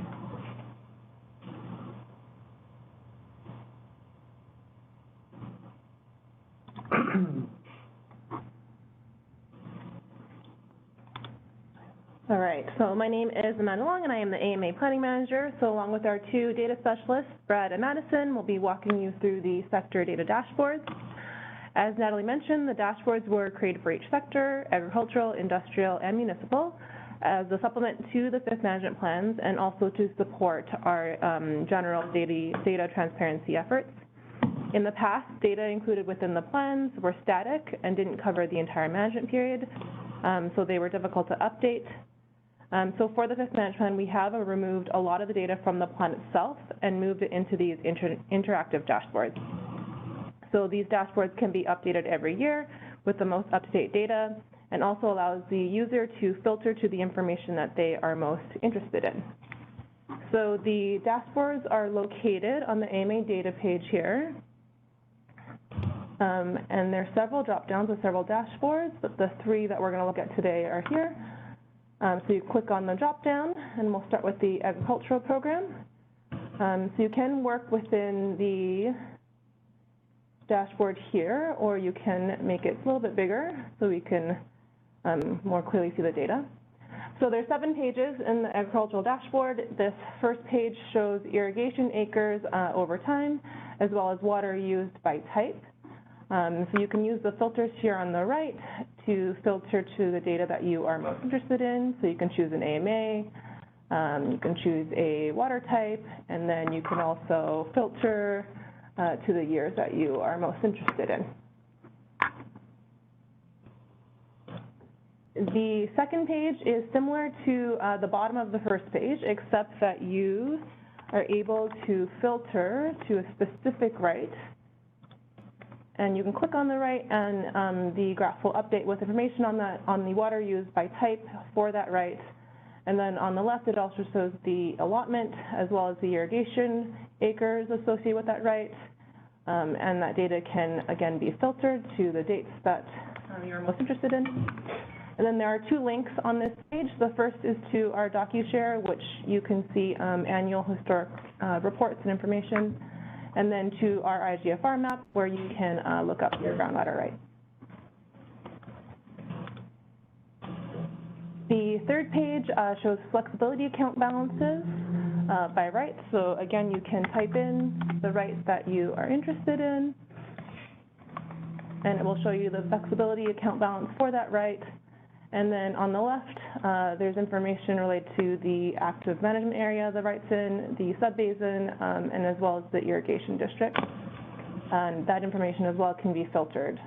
All right, so my name is Amanda Long, and I am the AMA Planning Manager. So along with our two data specialists, Brad and Madison, we'll be walking you through the sector data dashboards. As Natalie mentioned, the dashboards were created for each sector, agricultural, industrial, and municipal, as a supplement to the fifth management plans and also to support our general data transparency efforts. In the past, data included within the plans were static and didn't cover the entire management period, so they were difficult to update. So for the fifth management plan, we have removed a lot of the data from the plan itself and moved it into these interactive dashboards. So these dashboards can be updated every year with the most up-to-date data, and also allows the user to filter to the information that they are most interested in. So the dashboards are located on the AMA data page here. And there are several drop-downs with several dashboards, but the three that we're going to look at today are here. So you click on the drop-down, and we'll start with the agricultural program. So you can work within the dashboard here, or you can make it a little bit bigger so we can more clearly see the data. So there's 7 pages in the agricultural dashboard. This first page shows irrigation acres over time, as well as water used by type. So you can use the filters here on the right to filter to the data that you are most interested in. So you can choose an AMA, you can choose a water type, and then you can also filter to the years that you are most interested in. The second page is similar to the bottom of the first page, except that you are able to filter to a specific right. And you can click on the right, and the graph will update with information on that, on the water used by type for that right. And then on the left, it also shows the allotment as well as the irrigation acres associated with that right. And that data can, again, be filtered to the dates that you're most interested in. And then there are 2 links on this page. The first is to our DocuShare, which you can see annual historic reports and information, and then to our IGFR map, where you can look up your groundwater right. The third page shows flexibility account balances by right. So again, you can type in the rights that you are interested in, and it will show you the flexibility account balance for that right. And then on the left, there's information related to the active management area the right's in, the subbasin, and as well as the irrigation district. And that information as well can be filtered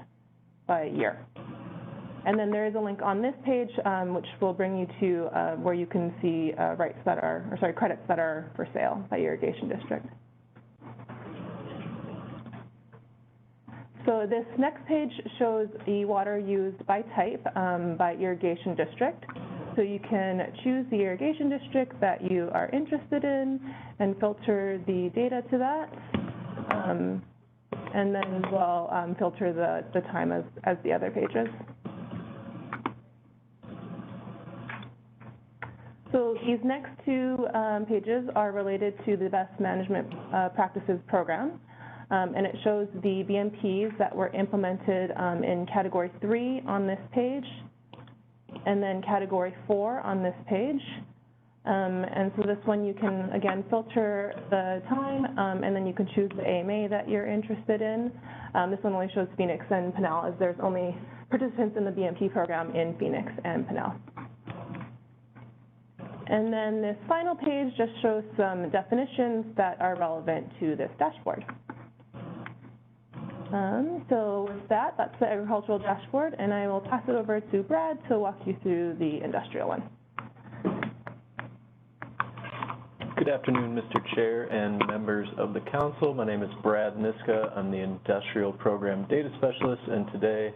by year. And then there is a link on this page, which will bring you to where you can see rights that are, or sorry, credits that are for sale by irrigation district. So this next page shows the water used by type by irrigation district. So you can choose the irrigation district that you are interested in and filter the data to that. And then as well filter the time as the other pages. So these next 2 pages are related to the Best Management Practices program. And it shows the BMPs that were implemented in Category 3 on this page, and then Category 4 on this page. And so this one you can, again, filter the time, and then you can choose the AMA that you're interested in. This one only shows Phoenix and Pinal, as there's only participants in the BMP program in Phoenix and Pinal. And then this final page just shows some definitions that are relevant to this dashboard. So with that, that's the agricultural dashboard, and I will pass it over to Brad to walk you through the industrial one. Good afternoon, Mr. Chair and members of the council. My name is Brad Niska. I'm the Industrial Program Data Specialist, and today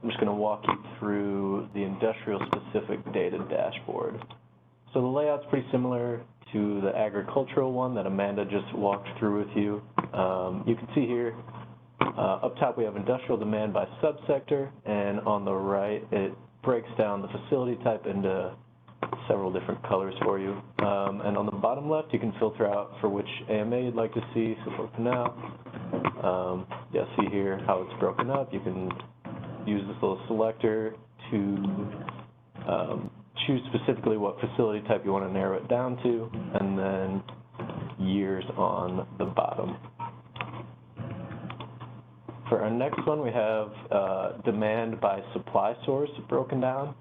I'm just going to walk you through the industrial-specific data dashboard. So the layout's pretty similar to the agricultural one that Amanda just walked through with you. You can see here, up top we have industrial demand by subsector, and on the right it breaks down the facility type into several different colors for you. And on the bottom left you can filter out for which AMA you'd like to see. So for Pinal, yeah, see here how it's broken up. You can use this little selector to choose specifically what facility type you want to narrow it down to, and then years on the bottom. For our next one, we have demand by supply source broken down.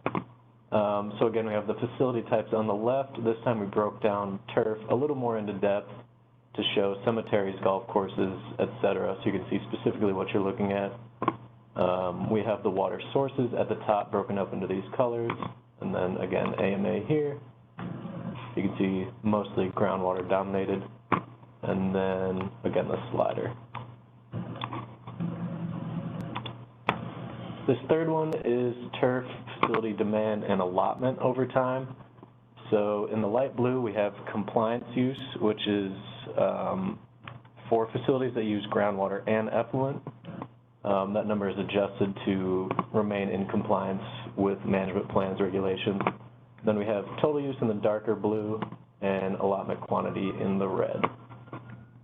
So again, we have the facility types on the left. This time we broke down turf a little more into depth to show cemeteries, golf courses, etc. So you can see specifically what you're looking at. We have the water sources at the top broken up into these colors. And then again, AMA here. You can see mostly groundwater dominated. And then again, the slider. This third one is turf, facility demand, and allotment over time. So in the light blue, we have compliance use, which is for facilities that use groundwater and effluent. That number is adjusted to remain in compliance with management plans regulations. Then we have total use in the darker blue and allotment quantity in the red.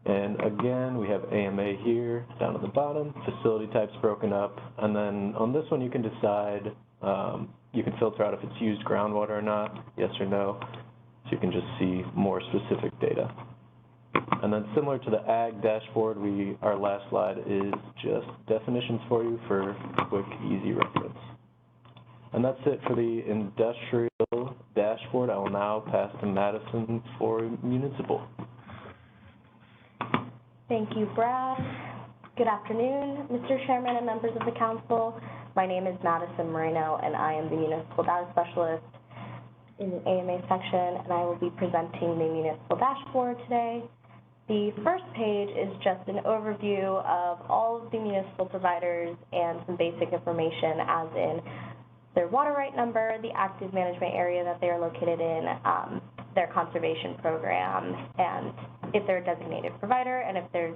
And again, we have AMA here down at the bottom, facility types broken up, and then on this one you can decide, you can filter out if it's used groundwater or not, yes or no, so you can just see more specific data. And then similar to the ag dashboard, our last slide is just definitions for you for quick, easy reference. And that's it for the industrial dashboard. I will now pass to Madison for municipal. Thank you, Brad. Good afternoon, Mr. Chairman and members of the council. My name is Madison Moreno, and I am the Municipal Data Specialist in the AMA section, and I will be presenting the Municipal Dashboard today. The first page is just an overview of all of the municipal providers and some basic information, as in their water right number, the active management area that they are located in, their conservation program, and if they're a designated provider, and their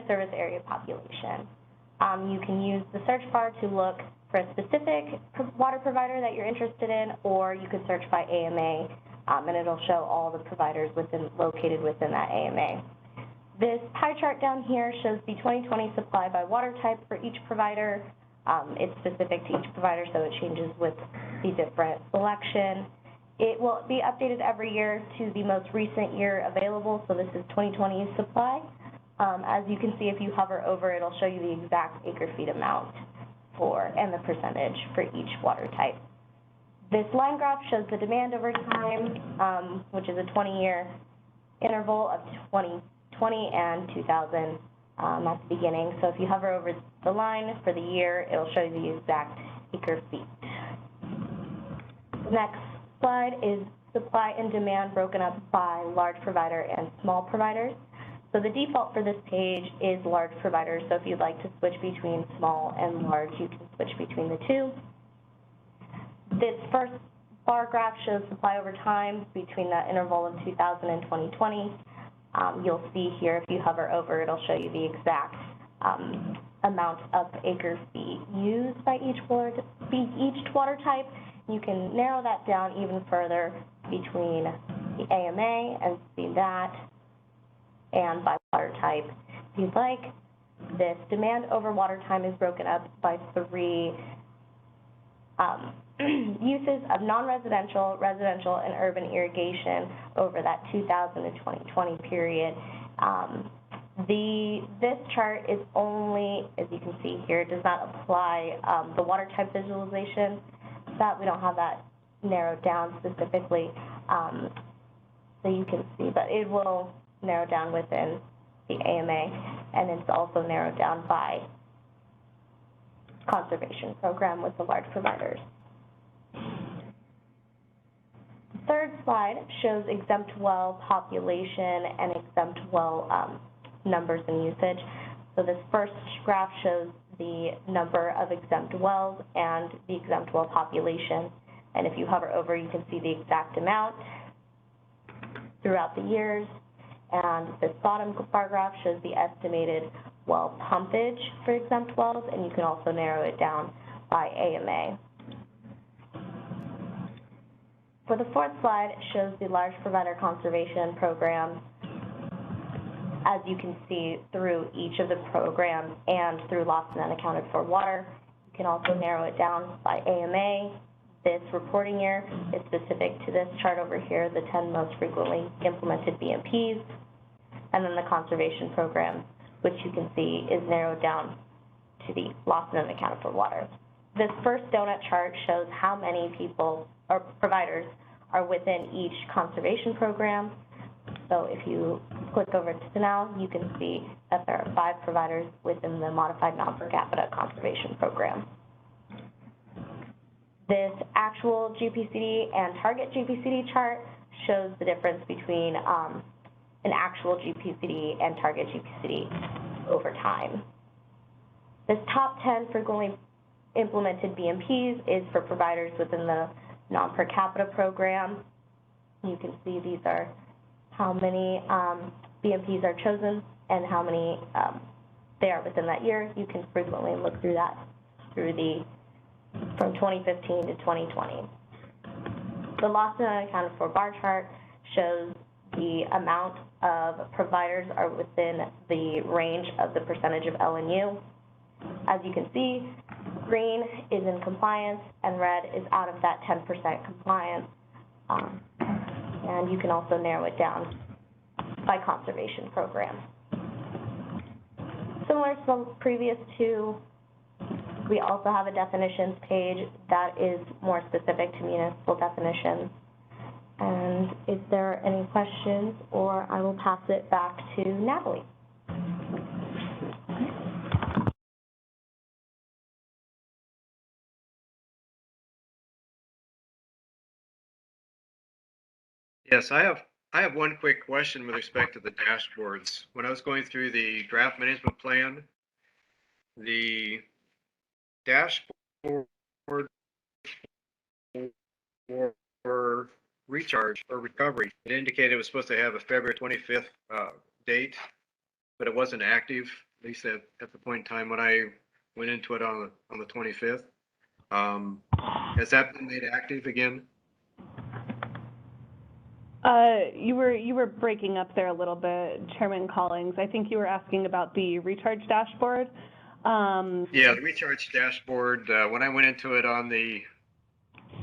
service area population. You can use the search bar to look for a specific water provider that you're interested in, or you could search by AMA, and it'll show all the providers located within that AMA. This pie chart down here shows the 2020 supply by water type for each provider. It's specific to each provider, so it changes with the different selection. It will be updated every year to the most recent year available, so this is 2020 supply. As you can see, if you hover over, it'll show you the exact acre-feet amount and the percentage for each water type. This line graph shows the demand over time, which is a 20-year interval of 2020 and 2000 at the beginning. So if you hover over the line for the year, it'll show you the exact acre-feet. Next slide is supply and demand broken up by large provider and small providers. So the default for this page is large providers. So if you'd like to switch between small and large, you can switch between the two. This first bar graph shows supply over time between the interval of 2000 and 2020. You'll see here, if you hover over, it'll show you the exact amount of acre feet used by each water type. You can narrow that down even further between the AMA and see that, and by water type. If you'd like, this demand over water time is broken up by three uses of non-residential, residential, and urban irrigation over that 2000 to 2020 period. This chart is only, as you can see here, does not apply the water type visualization. That we don't have that narrowed down specifically, so you can see, but it will narrow down within the AMA, and it's also narrowed down by conservation program with the large providers. The third slide shows exempt well population and exempt well numbers and usage. So this first graph shows the number of exempt wells and the exempt well population. And if you hover over, you can see the exact amount throughout the years. And this bottom bar graph shows the estimated well pumpage for exempt wells, and you can also narrow it down by AMA. For the fourth slide, it shows the large provider conservation programs. As you can see through each of the programs and through lost and unaccounted for water, you can also narrow it down by AMA, this reporting year is specific to this chart over here, the 10 most frequently implemented BMPs, and then the conservation program, which you can see is narrowed down to the lost and unaccounted for water. This first donut chart shows how many people or providers are within each conservation program. So if you click over to Pinal, you can see that there are 5 providers within the modified non per capita conservation program. This actual GPCD and target GPCD chart shows the difference between an actual GPCD and target GPCD over time. This top 10 frequently implemented BMPs is for providers within the non per capita program. You can see these are how many BMPs are chosen and how many they are within that year. You can frequently look through that from 2015 to 2020. The lost and unaccounted for bar chart shows the amount of providers are within the range of the percentage of LNU. As you can see, green is in compliance and red is out of that 10% compliance. And you can also narrow it down by conservation program. Similar to the previous two, we also have a definitions page that is more specific to municipal definitions. And if there are any questions, or I will pass it back to Natalie. Yes, I have one quick question with respect to the dashboards. When I was going through the draft management plan, the dashboard for recharge or recovery, it indicated it was supposed to have a February 25th date, but it wasn't active, at least at the point in time when I went into it on the 25th. Has that been made active again? You were breaking up there a little bit, Chairman Collins. I think you were asking about the recharge dashboard. Yeah, the recharge dashboard, when I went into it on the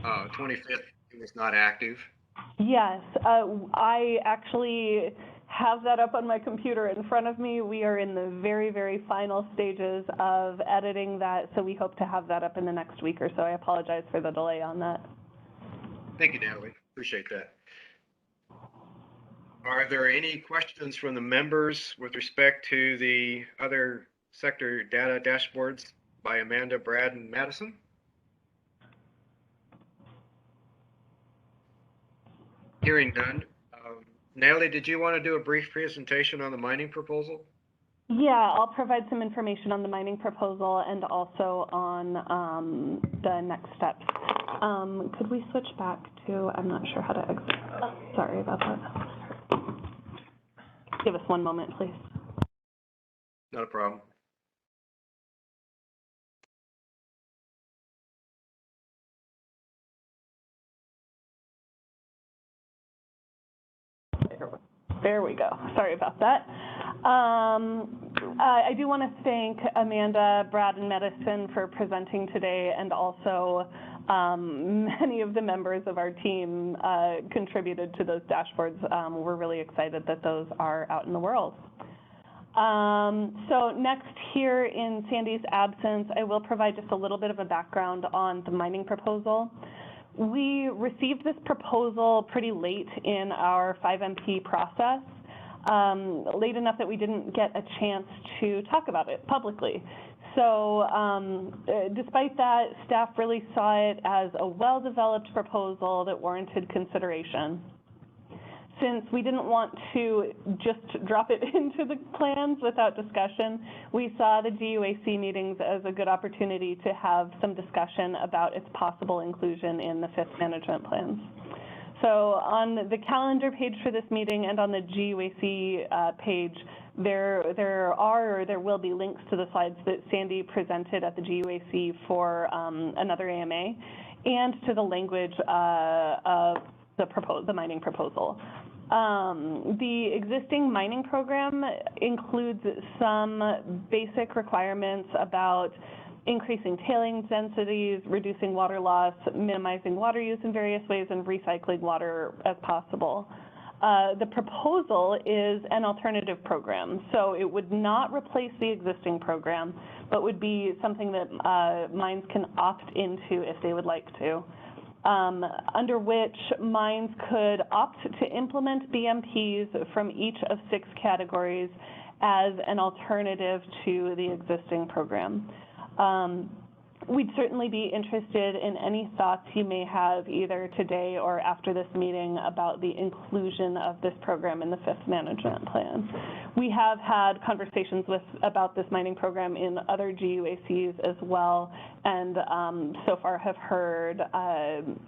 25th, it was not active. Yes, I actually have that up on my computer in front of me. We are in the very, very final stages of editing that, so we hope to have that up in the next week or so. I apologize for the delay on that. Thank you, Natalie. Appreciate that. Are there any questions from the members with respect to the other sector data dashboards by Amanda, Brad, and Madison? Hearing none. Natalie, did you want to do a brief presentation on the mining proposal? Yeah, I'll provide some information on the mining proposal and also on the next steps. Could we switch back to, I'm not sure how to exit. Oh, sorry about that. Give us one moment, please. Not a problem. There we go. Sorry about that. I do want to thank Amanda, Brad, and Madison for presenting today, and also many of the members of our team contributed to those dashboards. We're really excited that those are out in the world. So next, here in Sandy's absence, I will provide just a little bit of a background on the mining proposal. We received this proposal pretty late in our 5MP process, late enough that we didn't get a chance to talk about it publicly. So despite that, staff really saw it as a well-developed proposal that warranted consideration. Since we didn't want to just drop it into the plans without discussion, we saw the GUAC meetings as a good opportunity to have some discussion about its possible inclusion in the fifth management plans. So on the calendar page for this meeting and on the GUAC page, there will be links to the slides that Sandy presented at the GUAC for another AMA, and to the language of the mining proposal. The existing mining program includes some basic requirements about increasing tailing densities, reducing water loss, minimizing water use in various ways, and recycling water as possible. The proposal is an alternative program, so it would not replace the existing program, but would be something that mines can opt into if they would like to, under which mines could opt to implement BMPs from each of 6 categories as an alternative to the existing program. We'd certainly be interested in any thoughts you may have either today or after this meeting about the inclusion of this program in the 5th management plan. We have had conversations about this mining program in other GUACs as well, and so far have heard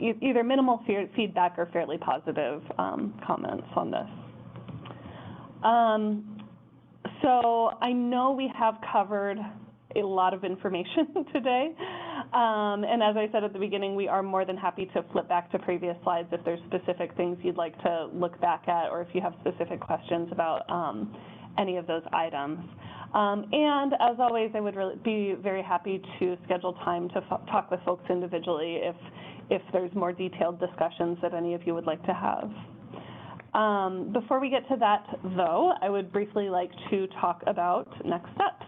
either minimal feedback or fairly positive comments on this. So I know we have covered a lot of information today. And as I said at the beginning, we are more than happy to flip back to previous slides if there's specific things you'd like to look back at, or if you have specific questions about any of those items. And as always, I would be very happy to schedule time to talk with folks individually if there's more detailed discussions that any of you would like to have. Before we get to that, though, I would briefly like to talk about next steps.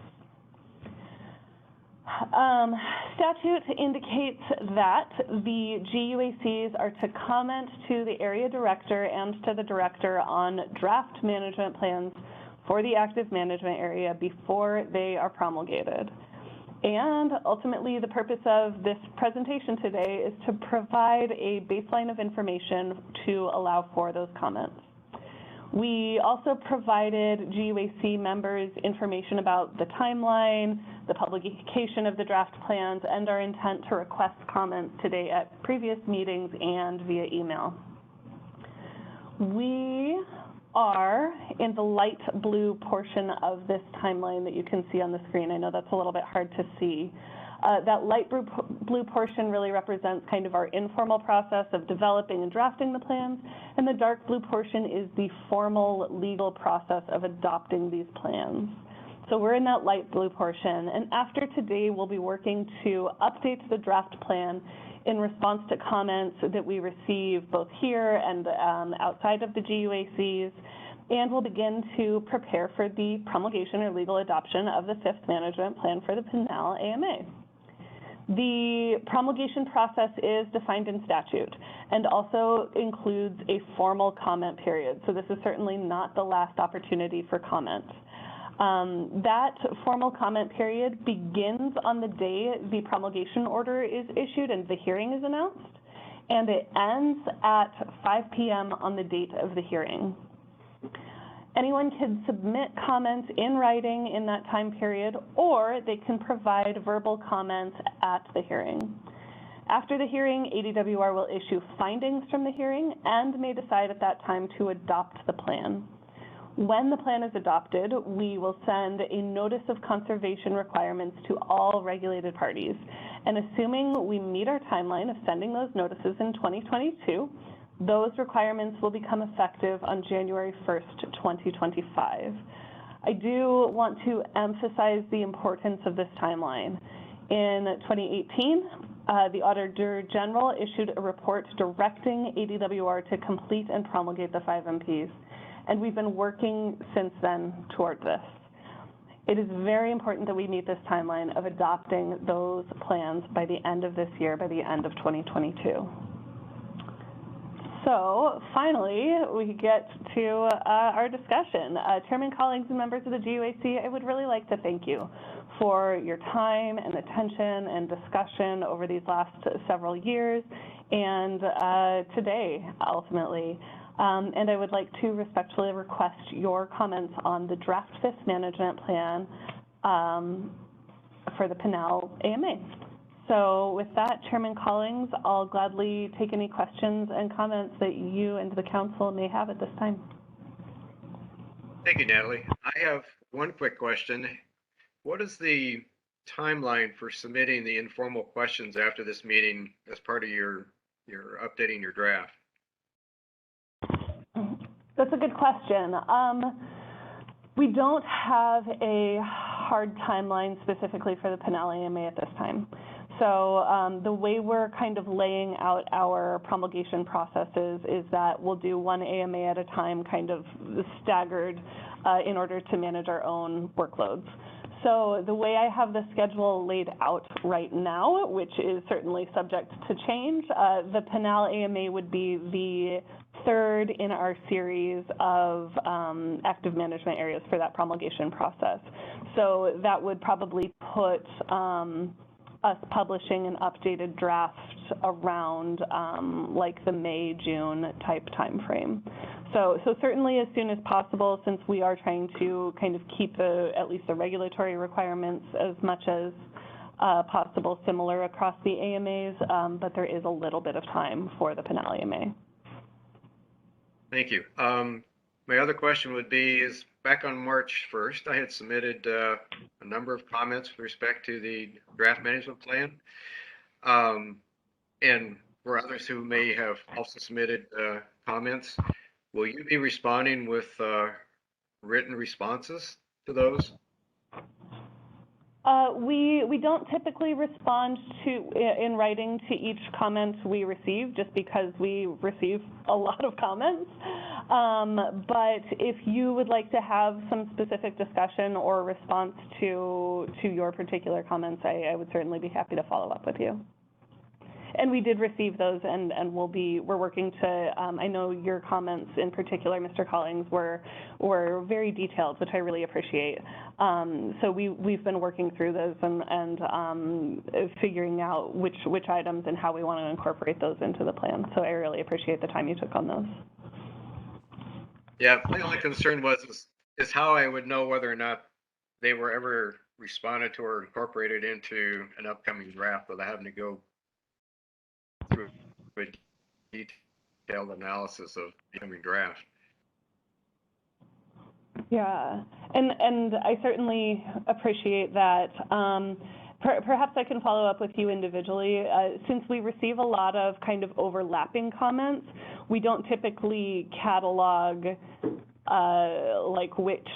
Statute indicates that the GUACs are to comment to the area director and to the director on draft management plans for the active management area before they are promulgated. And ultimately, the purpose of this presentation today is to provide a baseline of information to allow for those comments. We also provided GUAC members information about the timeline, the publication of the draft plans, and our intent to request comments today at previous meetings and via email. We are in the light blue portion of this timeline that you can see on the screen. I know that's a little bit hard to see. That light blue portion really represents kind of our informal process of developing and drafting the plans, and the dark blue portion is the formal legal process of adopting these plans. So we're in that light blue portion, and after today, we'll be working to update the draft plan in response to comments that we receive both here and outside of the GUACs, and we'll begin to prepare for the promulgation or legal adoption of the 5th management plan for the Pinal AMA. The promulgation process is defined in statute and also includes a formal comment period. So this is certainly not the last opportunity for comment. That formal comment period begins on the day the promulgation order is issued and the hearing is announced, and it ends at 5 p.m. on the date of the hearing. Anyone can submit comments in writing in that time period, or they can provide verbal comments at the hearing. After the hearing, ADWR will issue findings from the hearing and may decide at that time to adopt the plan. When the plan is adopted, we will send a notice of conservation requirements to all regulated parties. And assuming we meet our timeline of sending those notices in 2022, those requirements will become effective on January 1st, 2025. I do want to emphasize the importance of this timeline. In 2018, the Auditor General issued a report directing ADWR to complete and promulgate the 5 MPs, and we've been working since then toward this. It is very important that we meet this timeline of adopting those plans by the end of this year, by the end of 2022. So finally, we get to our discussion. Chairman, colleagues, and members of the GUAC, I would really like to thank you for your time and attention and discussion over these last several years and today, ultimately. And I would like to respectfully request your comments on the draft 5th management plan for the Pinal AMA. So with that, Chairman Collins, I'll gladly take any questions and comments that you and the council may have at this time. Thank you, Natalie. I have one quick question. What is the timeline for submitting the informal questions after this meeting as part of your updating your draft? That's a good question. We don't have a hard timeline specifically for the Pinal AMA at this time. So the way we're kind of laying out our promulgation processes is that we'll do one AMA at a time, kind of staggered in order to manage our own workloads. So the way I have the schedule laid out right now, which is certainly subject to change, the Pinal AMA would be the third in our series of active management areas for that promulgation process. So that would probably put us publishing an updated draft around like the May, June type timeframe. So certainly as soon as possible, since we are trying to kind of keep at least the regulatory requirements as much as possible similar across the AMAs, but there is a little bit of time for the Pinal AMA. Thank you. My other question would be is back on March 1st, I had submitted a number of comments with respect to the draft management plan. And for others who may have also submitted comments, will you be responding with written responses to those? We don't typically respond in writing to each comment we receive, just because we receive a lot of comments. But if you would like to have some specific discussion or response to your particular comments, I would certainly be happy to follow up with you. And we did receive those, and we're working to, I know your comments in particular, Mr. Collins, were very detailed, which I really appreciate. So we've been working through those and figuring out which items and how we want to incorporate those into the plan. So I really appreciate the time you took on those. Yeah, my only concern is how I would know whether or not they were ever responded to or incorporated into an upcoming draft without having to go through a detailed analysis of the incoming draft. Yeah, and I certainly appreciate that. Perhaps I can follow up with you individually. Since we receive a lot of kind of overlapping comments, we don't typically catalog like which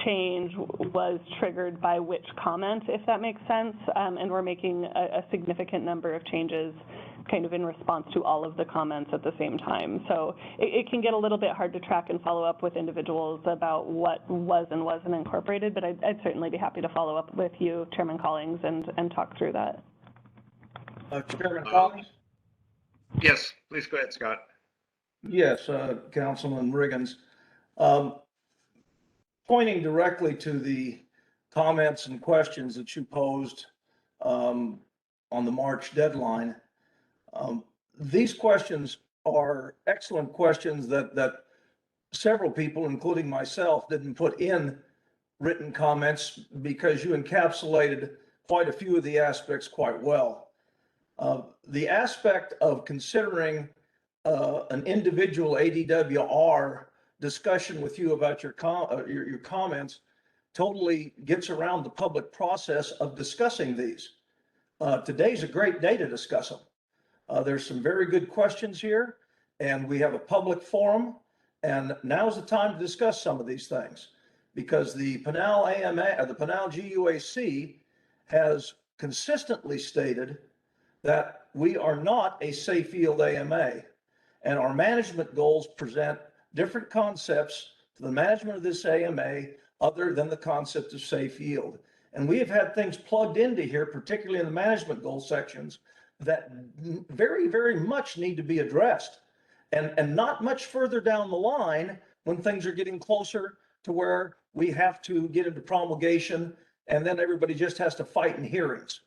change was triggered by which comment, if that makes sense. And we're making a significant number of changes kind of in response to all of the comments at the same time. So it can get a little bit hard to track and follow up with individuals about what was and wasn't incorporated, but I'd certainly be happy to follow up with you, Chairman Collins, and talk through that. Chairman Collins? Yes, please go ahead, Scott. Yes, Councilman Riggins. Pointing directly to the comments and questions that you posed on the March deadline, these questions are excellent questions that several people, including myself, didn't put in written comments because you encapsulated quite a few of the aspects quite well. The aspect of considering an individual ADWR discussion with you about your comments totally gets around the public process of discussing these. Today's a great day to discuss them. There's some very good questions here, and we have a public forum, and now's the time to discuss some of these things, because the Pinal AMA, the Pinal GUAC has consistently stated that we are not a safe field AMA, and our management goals present different concepts to the management of this AMA other than the concept of safe yield. And we have had things plugged into here, particularly in the management goal sections, that very, very much need to be addressed. And not much further down the line when things are getting closer to where we have to get into promulgation and then everybody just has to fight in hearings.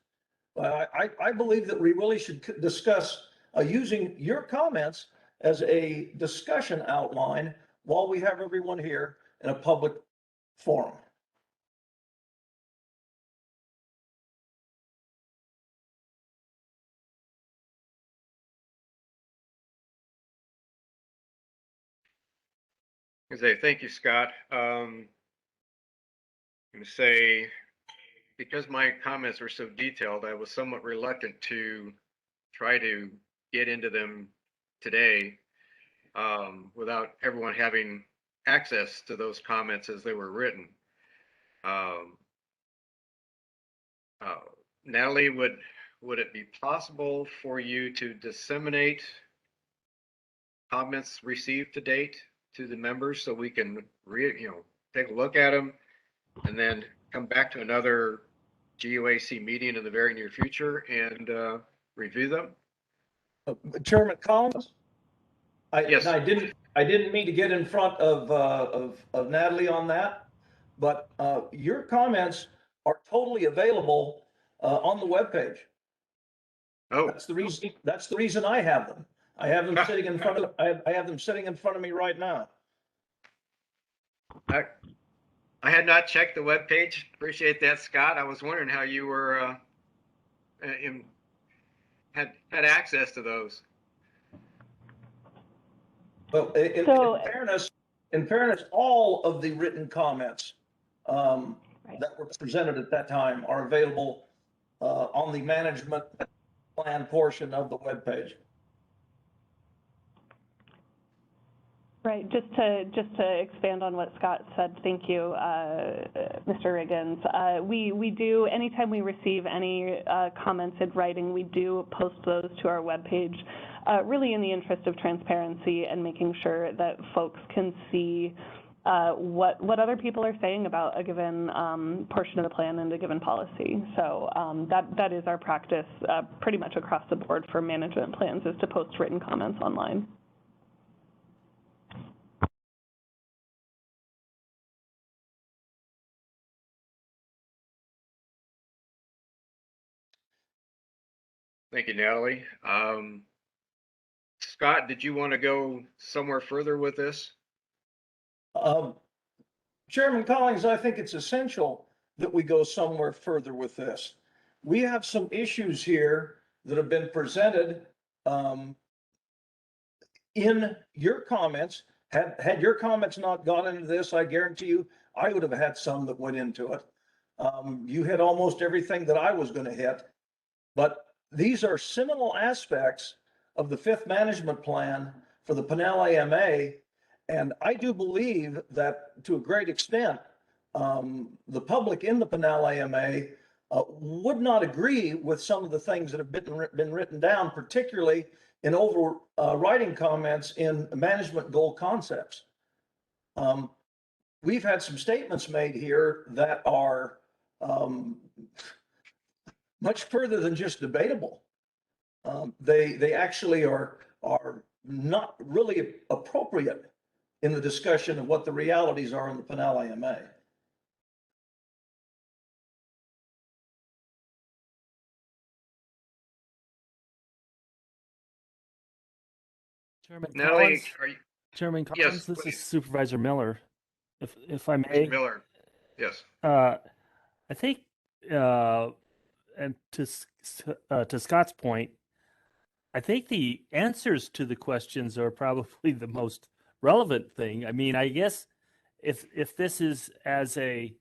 I believe that we really should discuss using your comments as a discussion outline while we have everyone here in a public forum. Thank you, Scott. I'm going to say, because my comments were so detailed, I was somewhat reluctant to try to get into them today without everyone having access to those comments as they were written. Natalie, would it be possible for you to disseminate comments received to date to the members so we can take a look at them and then come back to another GUAC meeting in the very near future and review them? Chairman Collins? Yes. I didn't mean to get in front of Natalie on that, but your comments are totally available on the webpage. Oh. That's the reason I have them. I have them sitting in front of, I have them sitting in front of me right now. I had not checked the webpage. Appreciate that, Scott. I was wondering how you were had access to those. Well, in fairness, all of the written comments that were presented at that time are available on the management plan portion of the webpage. Right, just to expand on what Scott said, thank you, Mr. Riggins. We do, anytime we receive any comments in writing, we do post those to our webpage, really in the interest of transparency and making sure that folks can see what other people are saying about a given portion of the plan and a given policy. So that is our practice pretty much across the board for management plans, is to post written comments online. Thank you, Natalie. Scott, did you want to go somewhere further with this? Chairman Collins, I think it's essential that we go somewhere further with this. We have some issues here that have been presented in your comments. Had your comments not gone into this, I guarantee you, I would have had some that went into it. You hit almost everything that I was going to hit, but these are seminal aspects of the fifth management plan for the Pinal AMA. And I do believe that to a great extent, the public in the Pinal AMA would not agree with some of the things that have been written down, particularly in overriding comments in management goal concepts. We've had some statements made here that are much further than just debatable. They actually are not really appropriate in the discussion of what the realities are in the Pinal AMA. Chairman Natalie, Collins, Chairman Collins, yes, this please. is Supervisor Miller. If I may. Mr. Miller, yes. I think, and to Scott's point, I think the answers to the questions are probably the most relevant thing. I mean, I guess if this is as a,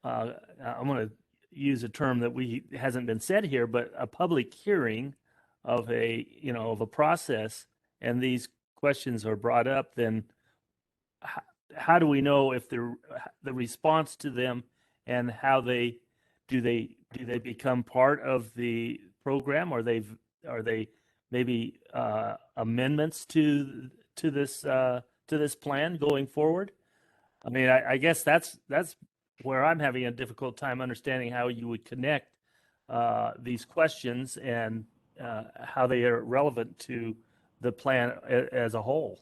I'm going to use a term that hasn't been said here, but a public hearing of a process, and these questions are brought up, then how do we know if the response to them and how do they become part of the program? Are they maybe amendments to this plan going forward? I mean, I guess that's where I'm having a difficult time understanding how you would connect these questions and how they are relevant to the plan as a whole.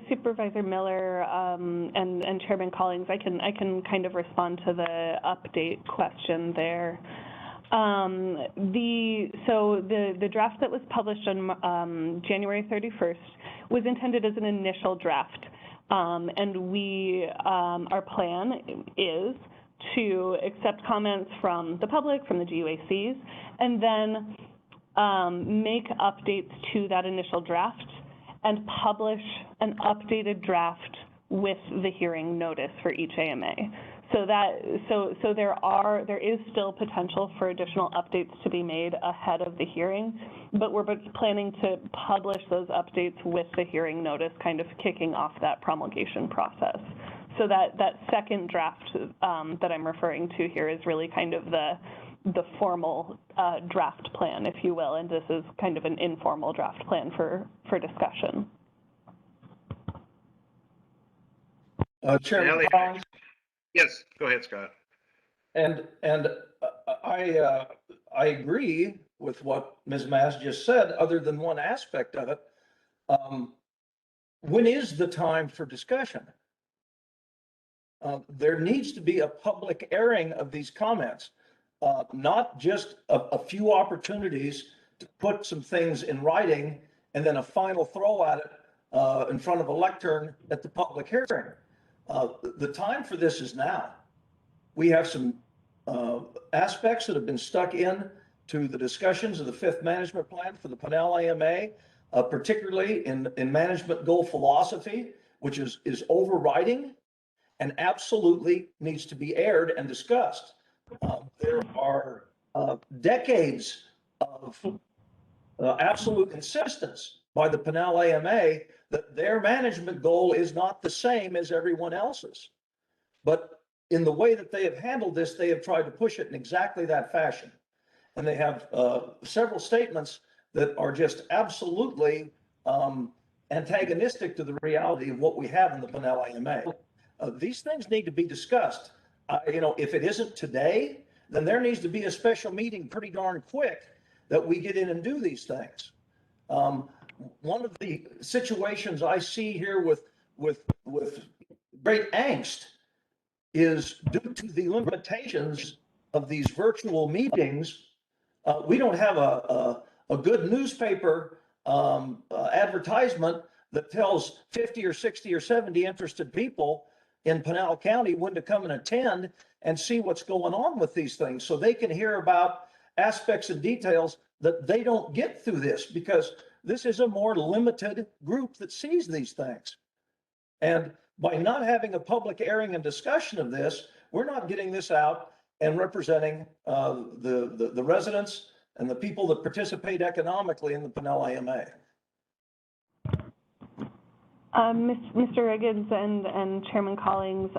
Supervisor Miller and Chairman Collins, I can kind of respond to the update question there. The draft that was published on January 31st was intended as an initial draft, and our plan is to accept comments from the public, from the GUACs, and then make updates to that initial draft and publish an updated draft with the hearing notice for each AMA. So there is still potential for additional updates to be made ahead of the hearing, but we're planning to publish those updates with the hearing notice, kind of kicking off that promulgation process. So that second draft that I'm referring to here is really kind of the formal draft plan, if you will, and this is kind of an informal draft plan for discussion. Chairman Collins? Yes, go ahead, Scott. And I agree with what Ms. Mass just said, other than one aspect of it. When is the time for discussion? There needs to be a public airing of these comments, not just a few opportunities to put some things in writing and then a final throw at it in front of a lectern at the public hearing. The time for this is now. We have some aspects that have been stuck in to the discussions of the fifth management plan for the Pinal AMA, particularly in management goal philosophy, which is overriding and absolutely needs to be aired and discussed. There are decades of absolute insistence by the Pinal AMA that their management goal is not the same as everyone else's. But in the way that they have handled this, they have tried to push it in exactly that fashion. And they have several statements that are just absolutely antagonistic to the reality of what we have in the Pinal AMA. These things need to be discussed. If it isn't today, then there needs to be a special meeting pretty darn quick that we get in and do these things. One of the situations I see here with great angst is due to the limitations of these virtual meetings. We don't have a good newspaper advertisement that tells 50 or 60 or 70 interested people in Pinal County when to come and attend and see what's going on with these things, so they can hear about aspects and details that they don't get through this, because this is a more limited group that sees these things. And by not having a public airing and discussion of this, we're not getting this out and representing the residents and the people that participate economically in the Pinal AMA. Mr. Riggins and Chairman Collins,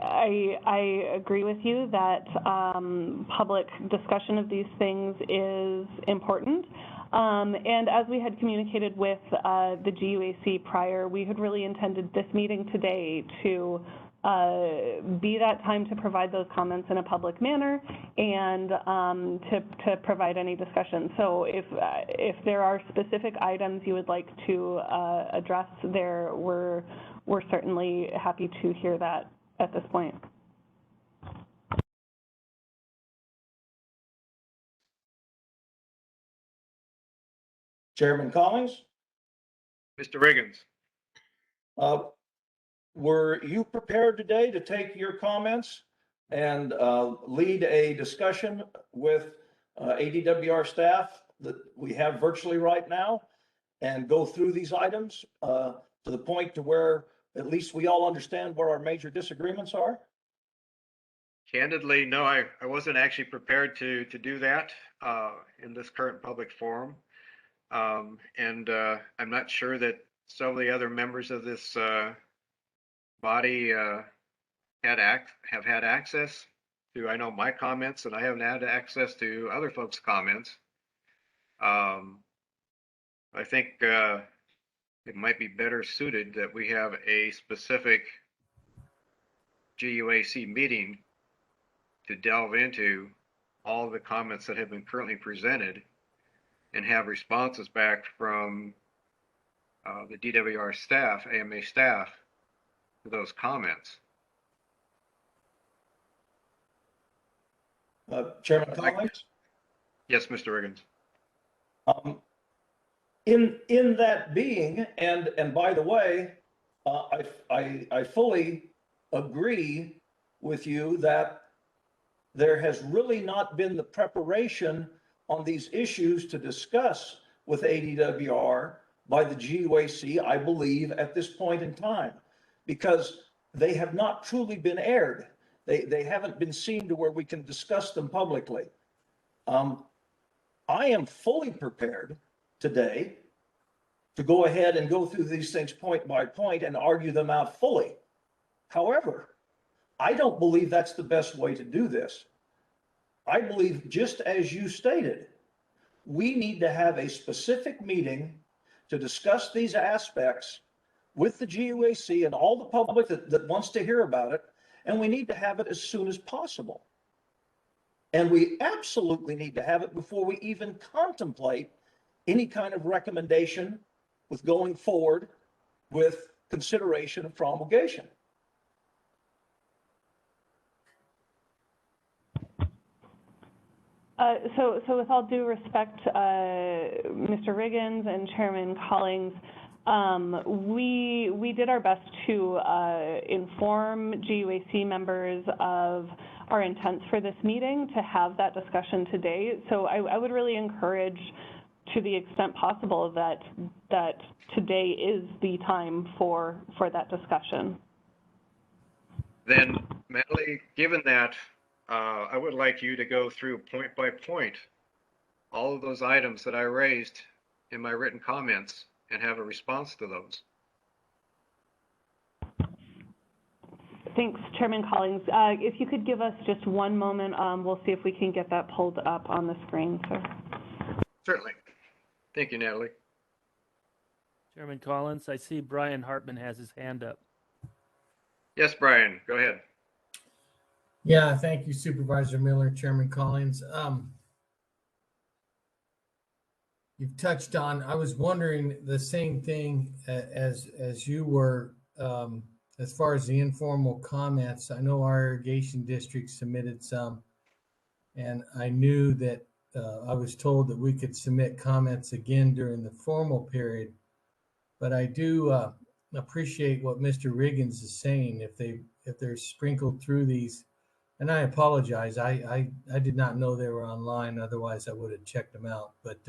I agree with you that public discussion of these things is important. And as we had communicated with the GUAC prior, we had really intended this meeting today to be that time to provide those comments in a public manner and to provide any discussion. So if there are specific items you would like to address there, we're certainly happy to hear that at this point. Chairman Collins? Mr. Riggins? Were you prepared today to take your comments and lead a discussion with ADWR staff that we have virtually right now and go through these items to the point to where at least we all understand where our major disagreements are? Candidly, no, I wasn't actually prepared to do that in this current public forum. And I'm not sure that some of the other members of this body have had access to, I know, my comments, and I haven't had access to other folks' comments. I think it might be better suited that we have a specific GUAC meeting to delve into all the comments that have been currently presented and have responses back from the DWR staff, AMA staff, to those comments. Chairman Collins? Yes, Mr. Riggins. In that being, and by the way, I fully agree with you that there has really not been the preparation on these issues to discuss with ADWR by the GUAC, I believe, at this point in time, because they have not truly been aired. They haven't been seen to where we can discuss them publicly. I am fully prepared today to go ahead and go through these things point by point and argue them out fully. However, I don't believe that's the best way to do this. I believe, just as you stated, we need to have a specific meeting to discuss these aspects with the GUAC and all the public that wants to hear about it, and we need to have it as soon as possible. And we absolutely need to have it before we even contemplate any kind of recommendation with going forward with consideration of promulgation. So with all due respect, Mr. Riggins and Chairman Collings, we did our best to inform GUAC members of our intents for this meeting to have that discussion today. So I would really encourage, to the extent possible, that today is the time for that discussion. Then, Natalie, given that, I would like you to go through point by point all of those items that I raised in my written comments and have a response to those. Thanks, Chairman Collings. If you could give us just one moment, we'll see if we can get that pulled up on the screen, sir. Certainly. Thank you, Natalie. Chairman Collins, I see Brian Hartman has his hand up. Yes, Brian, go ahead. Yeah, thank you, Supervisor Miller, Chairman Collins. You've touched on, I was wondering the same thing as you were, as far as the informal comments. I know our irrigation district submitted some, and I knew that I was told that we could submit comments again during the formal period, but I do appreciate what Mr. Riggins is saying. If they're sprinkled through these, and I apologize, I did not know they were online, otherwise I would have checked them out. But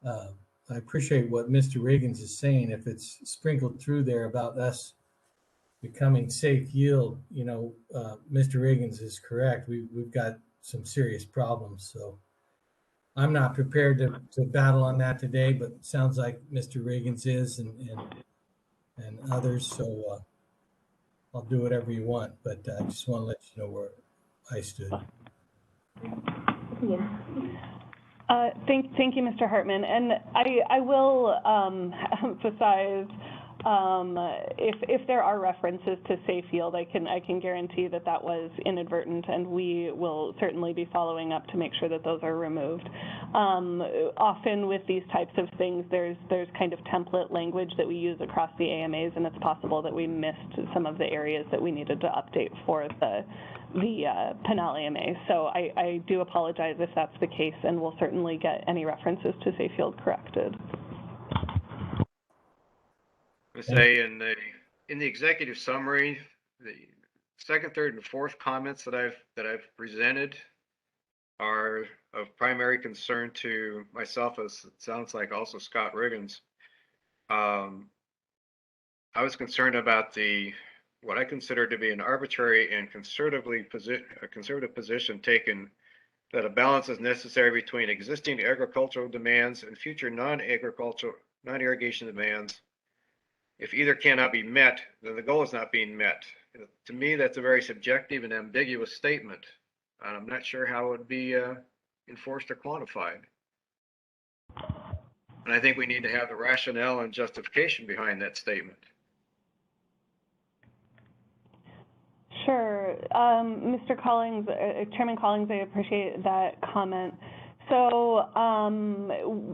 I appreciate what Mr. Riggins is saying. If it's sprinkled through there about us becoming safe yield, Mr. Riggins is correct. We've got some serious problems. So I'm not prepared to battle on that today, but it sounds like Mr. Riggins is and others. So I'll do whatever you want, but I just want to let you know where I stood. Thank you, Mr. Hartman. And I will emphasize, if there are references to safe yield, I can guarantee that was inadvertent, and we will certainly be following up to make sure that those are removed. Often with these types of things, there's kind of template language that we use across the AMAs, and it's possible that we missed some of the areas that we needed to update for the Pinal AMA. So I do apologize if that's the case, and we'll certainly get any references to safe yield corrected. I say in the executive summary, the second, third, and fourth comments that I've presented are of primary concern to myself, as it sounds like also Scott Riggins. I was concerned about what I consider to be an arbitrary and conservative position taken that a balance is necessary between existing agricultural demands and future non-irrigation demands. If either cannot be met, then the goal is not being met. To me, that's a very subjective and ambiguous statement. And I'm not sure how it would be enforced or quantified. And I think we need to have the rationale and justification behind that statement. Sure. Mr. Collings, Chairman Collings, I appreciate that comment. So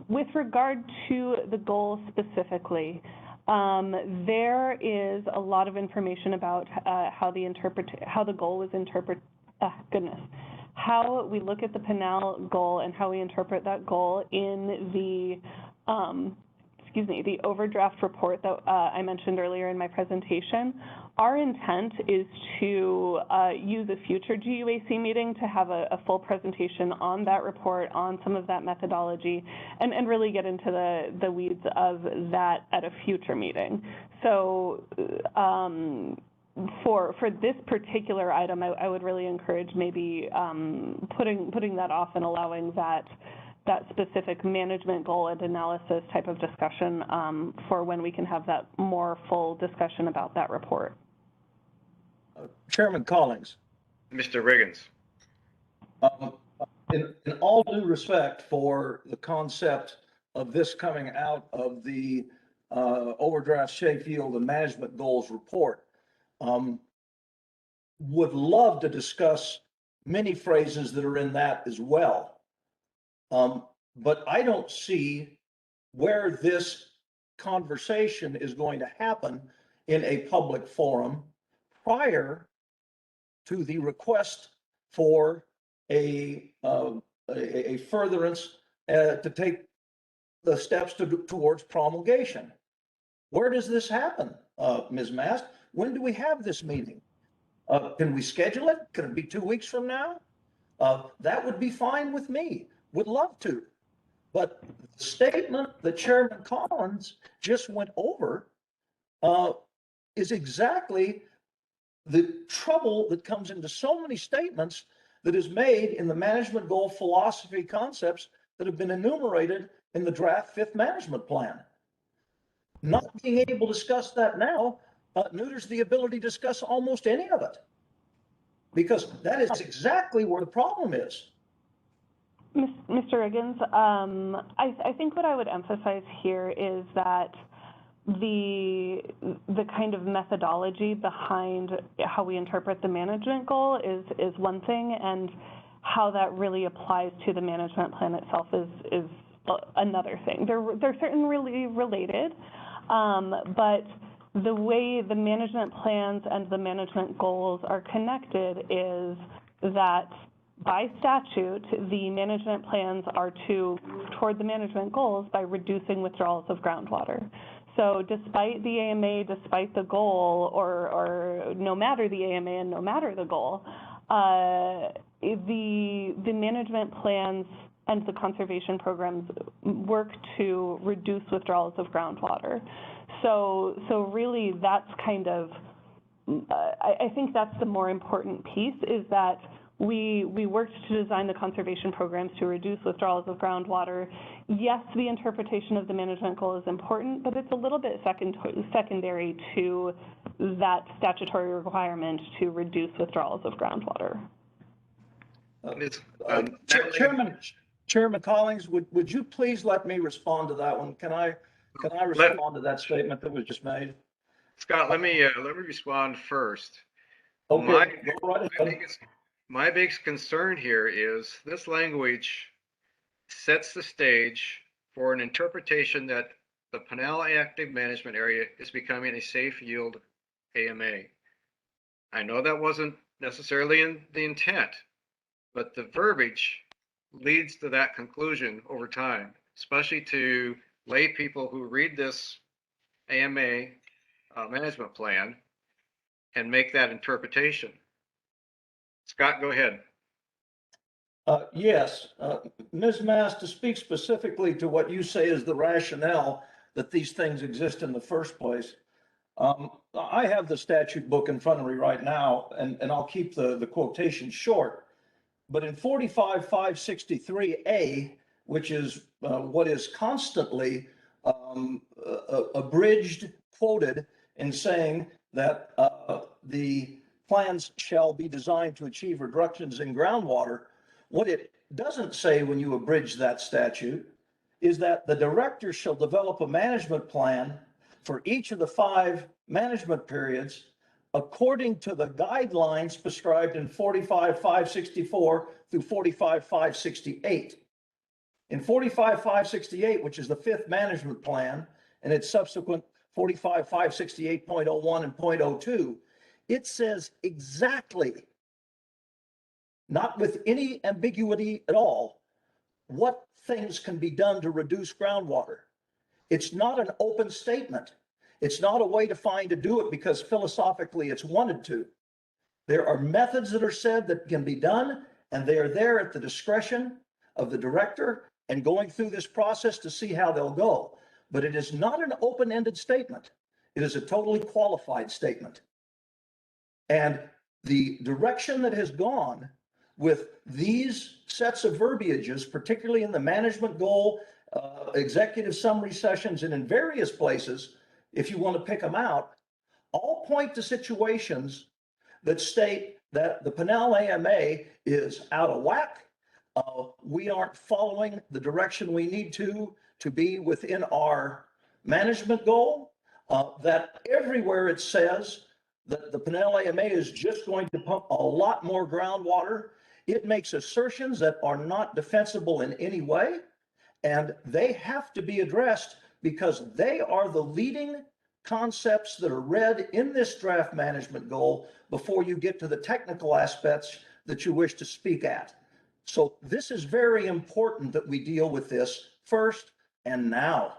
with regard to the goal specifically, there is a lot of information about how the goal was interpreted. How we look at the Pinal goal and how we interpret that goal in the overdraft report that I mentioned earlier in my presentation. Our intent is to use a future GUAC meeting to have a full presentation on that report, on some of that methodology, and really get into the weeds of that at a future meeting. So for this particular item, I would really encourage maybe putting that off and allowing that specific management goal and analysis type of discussion for when we can have that more full discussion about that report. Chairman Collins. Mr. Riggins. In all due respect for the concept of this coming out of the overdraft safe yield and management goals report, would love to discuss many phrases that are in that as well. But I don't see where this conversation is going to happen in a public forum prior to the request for a furtherance to take the steps towards promulgation. Where does this happen, Ms. Mast? When do we have this meeting? Can we schedule it? Can it be 2 weeks from now? That would be fine with me. Would love to. But the statement that Chairman Collins just went over is exactly the trouble that comes into so many statements that is made in the management goal philosophy concepts that have been enumerated in the draft 5th management plan. Not being able to discuss that now neuters the ability to discuss almost any of it, because that is exactly where the problem is. Mr. Riggins, I think what I would emphasize here is that the kind of methodology behind how we interpret the management goal is one thing, and how that really applies to the management plan itself is another thing. They're certainly related, but the way the management plans and the management goals are connected is that by statute, the management plans are to move toward the management goals by reducing withdrawals of groundwater. So despite the AMA, despite the goal, or no matter the AMA and no matter the goal, the management plans and the conservation programs work to reduce withdrawals of groundwater. So really that's kind of, I think that's the more important piece, is that we worked to design the conservation programs to reduce withdrawals of groundwater. Yes, the interpretation of the management goal is important, but it's a little bit secondary to that statutory requirement to reduce withdrawals of groundwater. Chairman Collins, would you please let me respond to that one? Can I respond to that statement that was just made? Scott, let me respond first. Okay, go right ahead. My biggest concern here is this language sets the stage for an interpretation that the Pinal Active Management Area is becoming a safe yield AMA. I know that wasn't necessarily in the intent, but the verbiage leads to that conclusion over time, especially to lay people who read this AMA management plan and make that interpretation. Scott, go ahead. Yes, Ms. Mast, to speak specifically to what you say is the rationale that these things exist in the first place. I have the statute book in front of me right now, and I'll keep the quotation short. But in 45-563A, which is what is constantly abridged, quoted in saying that the plans shall be designed to achieve reductions in groundwater. What it doesn't say when you abridge that statute is that the director shall develop a management plan for each of the 5 management periods according to the guidelines prescribed in 45-564 through 45-568. In 45-568, which is the 5th management plan, and its subsequent 45-568.01 and .02, it says exactly, not with any ambiguity at all, what things can be done to reduce groundwater. It's not an open statement. It's not a way to do it because philosophically it's wanted to. There are methods that are said that can be done, and they are there at the discretion of the director and going through this process to see how they'll go. But it is not an open-ended statement. It is a totally qualified statement. And the direction that has gone with these sets of verbiages, particularly in the management goal, executive summary sessions, and in various places, if you want to pick them out, all point to situations that state that the Pinal AMA is out of whack. We aren't following the direction we need to be within our management goal. That everywhere it says that the Pinal AMA is just going to pump a lot more groundwater. It makes assertions that are not defensible in any way, and they have to be addressed because they are the leading concepts that are read in this draft management goal before you get to the technical aspects that you wish to speak at. So this is very important that we deal with this first and now.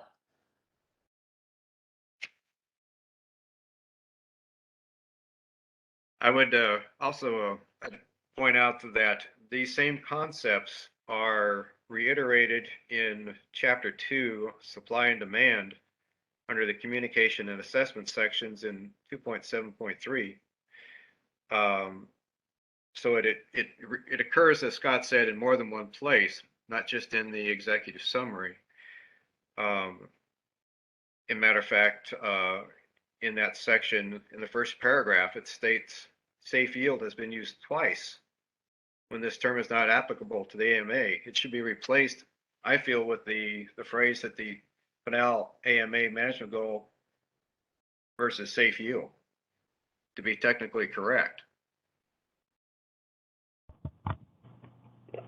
I would also point out that these same concepts are reiterated in Chapter 2, Supply and Demand, under the Communication and Assessment sections in 2.7.3. So it occurs, as Scott said, in more than one place, not just in the executive summary. In matter of fact, in that section, in the first paragraph, it states safe yield has been used twice when this term is not applicable to the AMA. It should be replaced, I feel, with the phrase that the Pinal AMA management goal versus safe yield to be technically correct.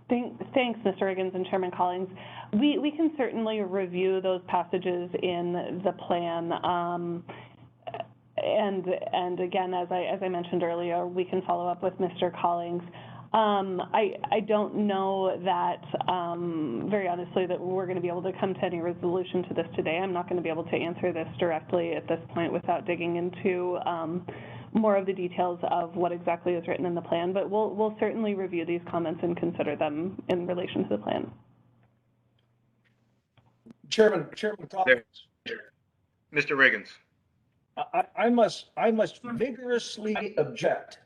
Thanks, Mr. Riggins and Chairman Collins. We can certainly review those passages in the plan. And again, as I mentioned earlier, we can follow up with Mr. Collins. I don't know that, very honestly, that we're going to be able to come to any resolution to this today. I'm not going to be able to answer this directly at this point without digging into more of the details of what exactly is written in the plan, but we'll certainly review these comments and consider them in relation to the plan. Chairman Collins. Mr. Riggins. I must vigorously object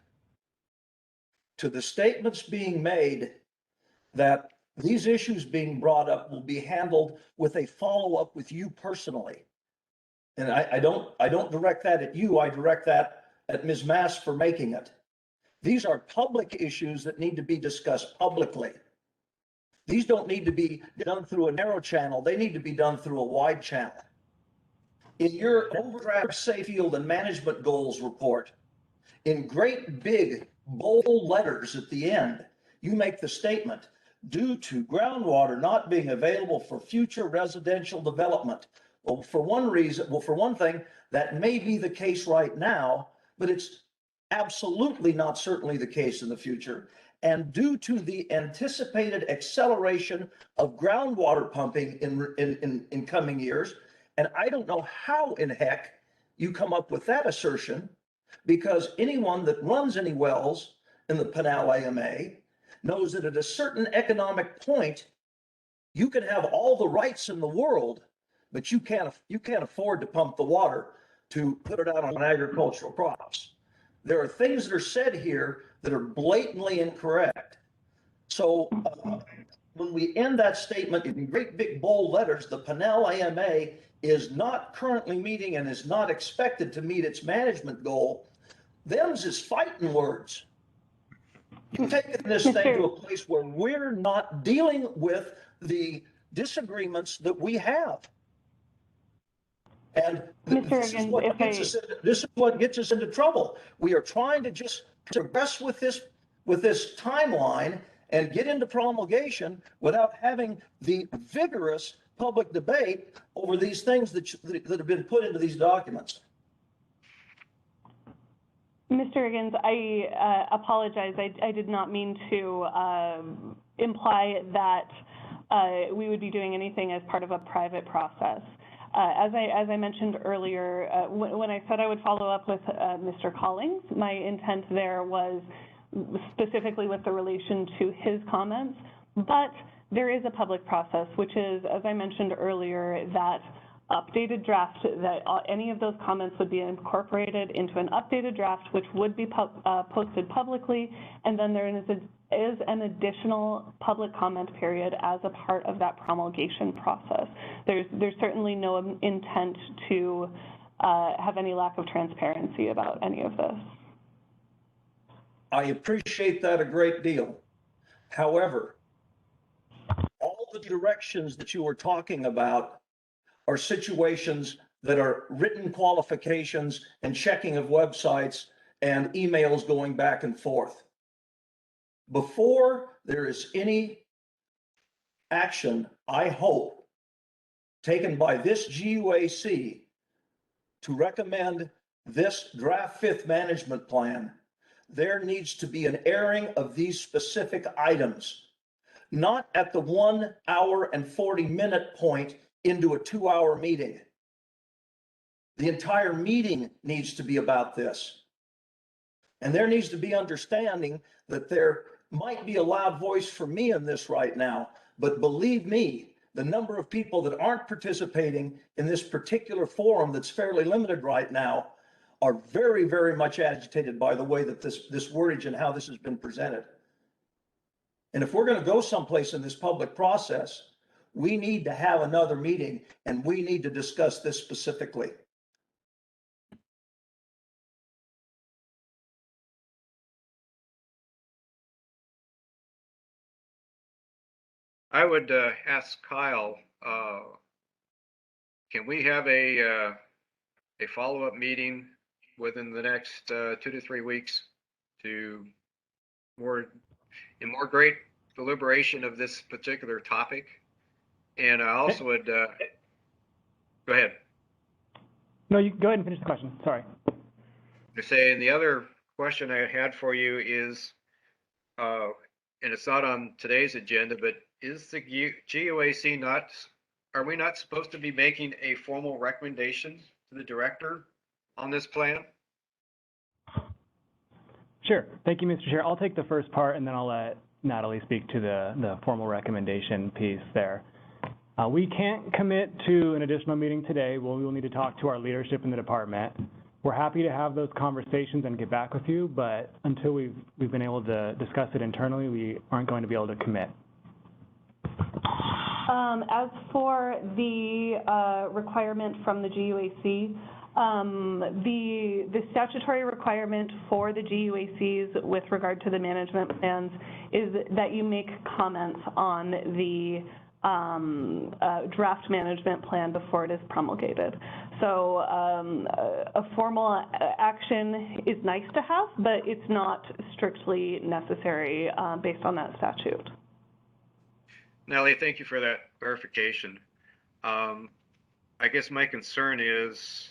to the statements being made that these issues being brought up will be handled with a follow-up with you personally. And I don't direct that at you, I direct that at Ms. Mass for making it. These are public issues that need to be discussed publicly. These don't need to be done through a narrow channel, they need to be done through a wide channel. In your overdraft safe yield and management goals report, in great big bold letters at the end, you make the statement, due to groundwater not being available for future residential development. Well, for one thing, that may be the case right now, but it's absolutely not certainly the case in the future. And due to the anticipated acceleration of groundwater pumping in coming years, and I don't know how in heck you come up with that assertion, because anyone that runs any wells in the Pinal AMA knows that at a certain economic point, you can have all the rights in the world, but you can't afford to pump the water to put it out on agricultural crops. There are things that are said here that are blatantly incorrect. So when we end that statement in great big bold letters, the Pinal AMA is not currently meeting and is not expected to meet its management goal. Them's is fighting words. You've taken this thing to a place where we're not dealing with the disagreements that we have. And this is what gets us into trouble. We are trying to just progress with this timeline and get into promulgation without having the vigorous public debate over these things that have been put into these documents. Mr. Riggins, I apologize. I did not mean to imply that we would be doing anything as part of a private process. As I mentioned earlier, when I said I would follow up with Mr. Collins, my intent there was specifically with the relation to his comments, but there is a public process, which is, as I mentioned earlier, that updated draft, that any of those comments would be incorporated into an updated draft, which would be posted publicly, and then there is an additional public comment period as a part of that promulgation process. There's certainly no intent to have any lack of transparency about any of this. I appreciate that a great deal. However, all the directions that you are talking about are situations that are written qualifications and checking of websites and emails going back and forth. Before there is any action, I hope, taken by this GUAC to recommend this draft fifth management plan, there needs to be an airing of these specific items, not at the 1 hour and 40-minute point into a 2-hour meeting. The entire meeting needs to be about this. And there needs to be understanding that there might be a loud voice for me in this right now, but believe me, the number of people that aren't participating in this particular forum that's fairly limited right now are very, very much agitated by the way that this wordage and how this has been presented. And if we're going to go someplace in this public process, we need to have another meeting and we need to discuss this specifically. I would ask Kyle, can we have a follow-up meeting within the next 2 to 3 weeks to more great deliberation of this particular topic? And I also would go ahead. No, you go ahead and finish the question. Sorry. To say, and the other question I had for you is, and it's not on today's agenda, but is the GUAC not, are we not supposed to be making a formal recommendation to the director on this plan? Sure. Thank you, Mr. Chair. I'll take the first part and then I'll let Natalie speak to the formal recommendation piece there. We can't commit to an additional meeting today. We will need to talk to our leadership in the department. We're happy to have those conversations and get back with you, but until we've been able to discuss it internally, we aren't going to be able to commit. As for the requirement from the GUAC, the statutory requirement for the GUACs with regard to the management plans is that you make comments on the draft management plan before it is promulgated. So a formal action is nice to have, but it's not strictly necessary based on that statute. Natalie, thank you for that clarification. I guess my concern is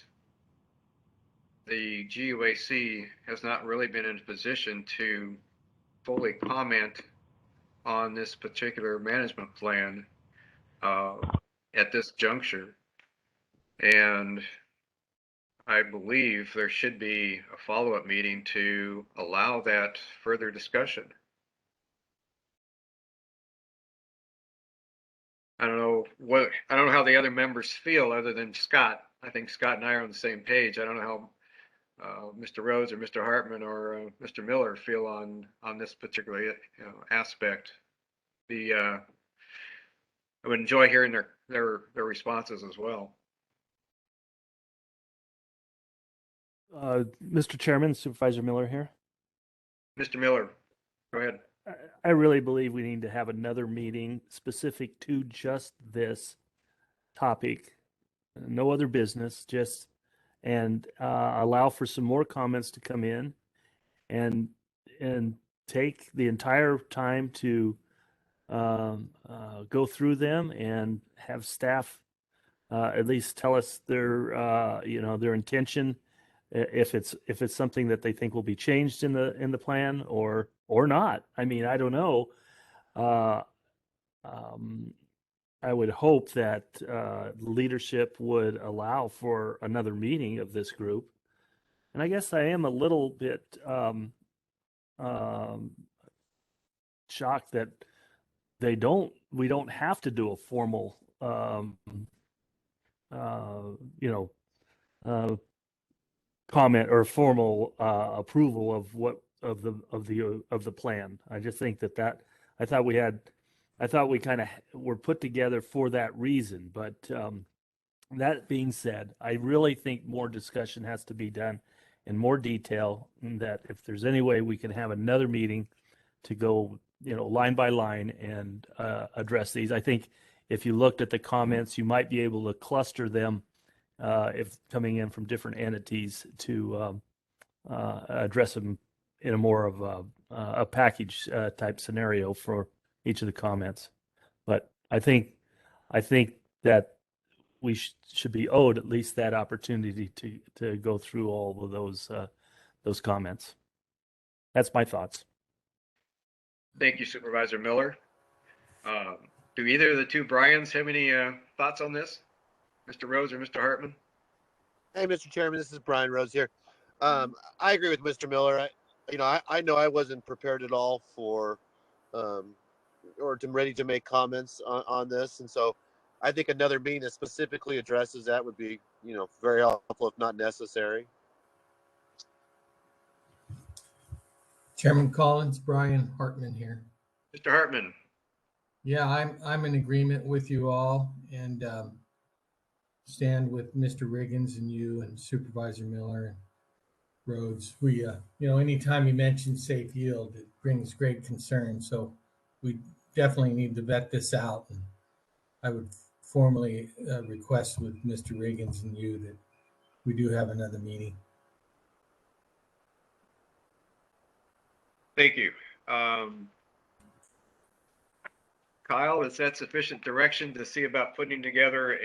the GUAC has not really been in a position to fully comment on this particular management plan at this juncture. And I believe there should be a follow-up meeting to allow that further discussion. I don't know how the other members feel other than Scott. I think Scott and I are on the same page. I don't know how Mr. Rhodes or Mr. Hartman or Mr. Miller feel on this particular aspect. I would enjoy hearing their responses as well. Mr. Chairman, Supervisor Miller here. Mr. Miller, go ahead. I really believe we need to have another meeting specific to just this topic, no other business, just and allow for some more comments to come in and take the entire time to go through them and have staff at least tell us their their intention, if it's something that they think will be changed in the plan or not. I mean, I don't know. I would hope that leadership would allow for another meeting of this group. And I guess I am a little bit shocked that we don't have to do a formal comment or formal approval of the plan. I just think that I thought we kind of were put together for that reason. But that being said, I really think more discussion has to be done, in more detail, and that if there's any way we can have another meeting to go, line by line and address these. I think if you looked at the comments, you might be able to cluster them if coming in from different entities to address them in a more of a package type scenario for each of the comments. But I think that we should be owed at least that opportunity to go through all of those comments. That's my thoughts. Thank you, Supervisor Miller. Do either of the two Brians have any thoughts on this? Mr. Rose or Mr. Hartman? Hey, Mr. Chairman, this is Brian Rose here. I agree with Mr. Miller. I know I wasn't prepared at all for, ready to make comments on this. And so I think another meeting that specifically addresses that would be, very helpful if not necessary. Chairman Collins, Brian Hartman here. Mr. Hartman. Yeah, I'm in agreement with you all and stand with Mr. Riggins and you and Supervisor Miller and Rhodes. We, anytime you mention safe yield, it brings great concern. So we definitely need to vet this out. And I would formally request with Mr. Riggins and you that we do have another meeting. Thank you. Kyle, is that sufficient direction to see about putting together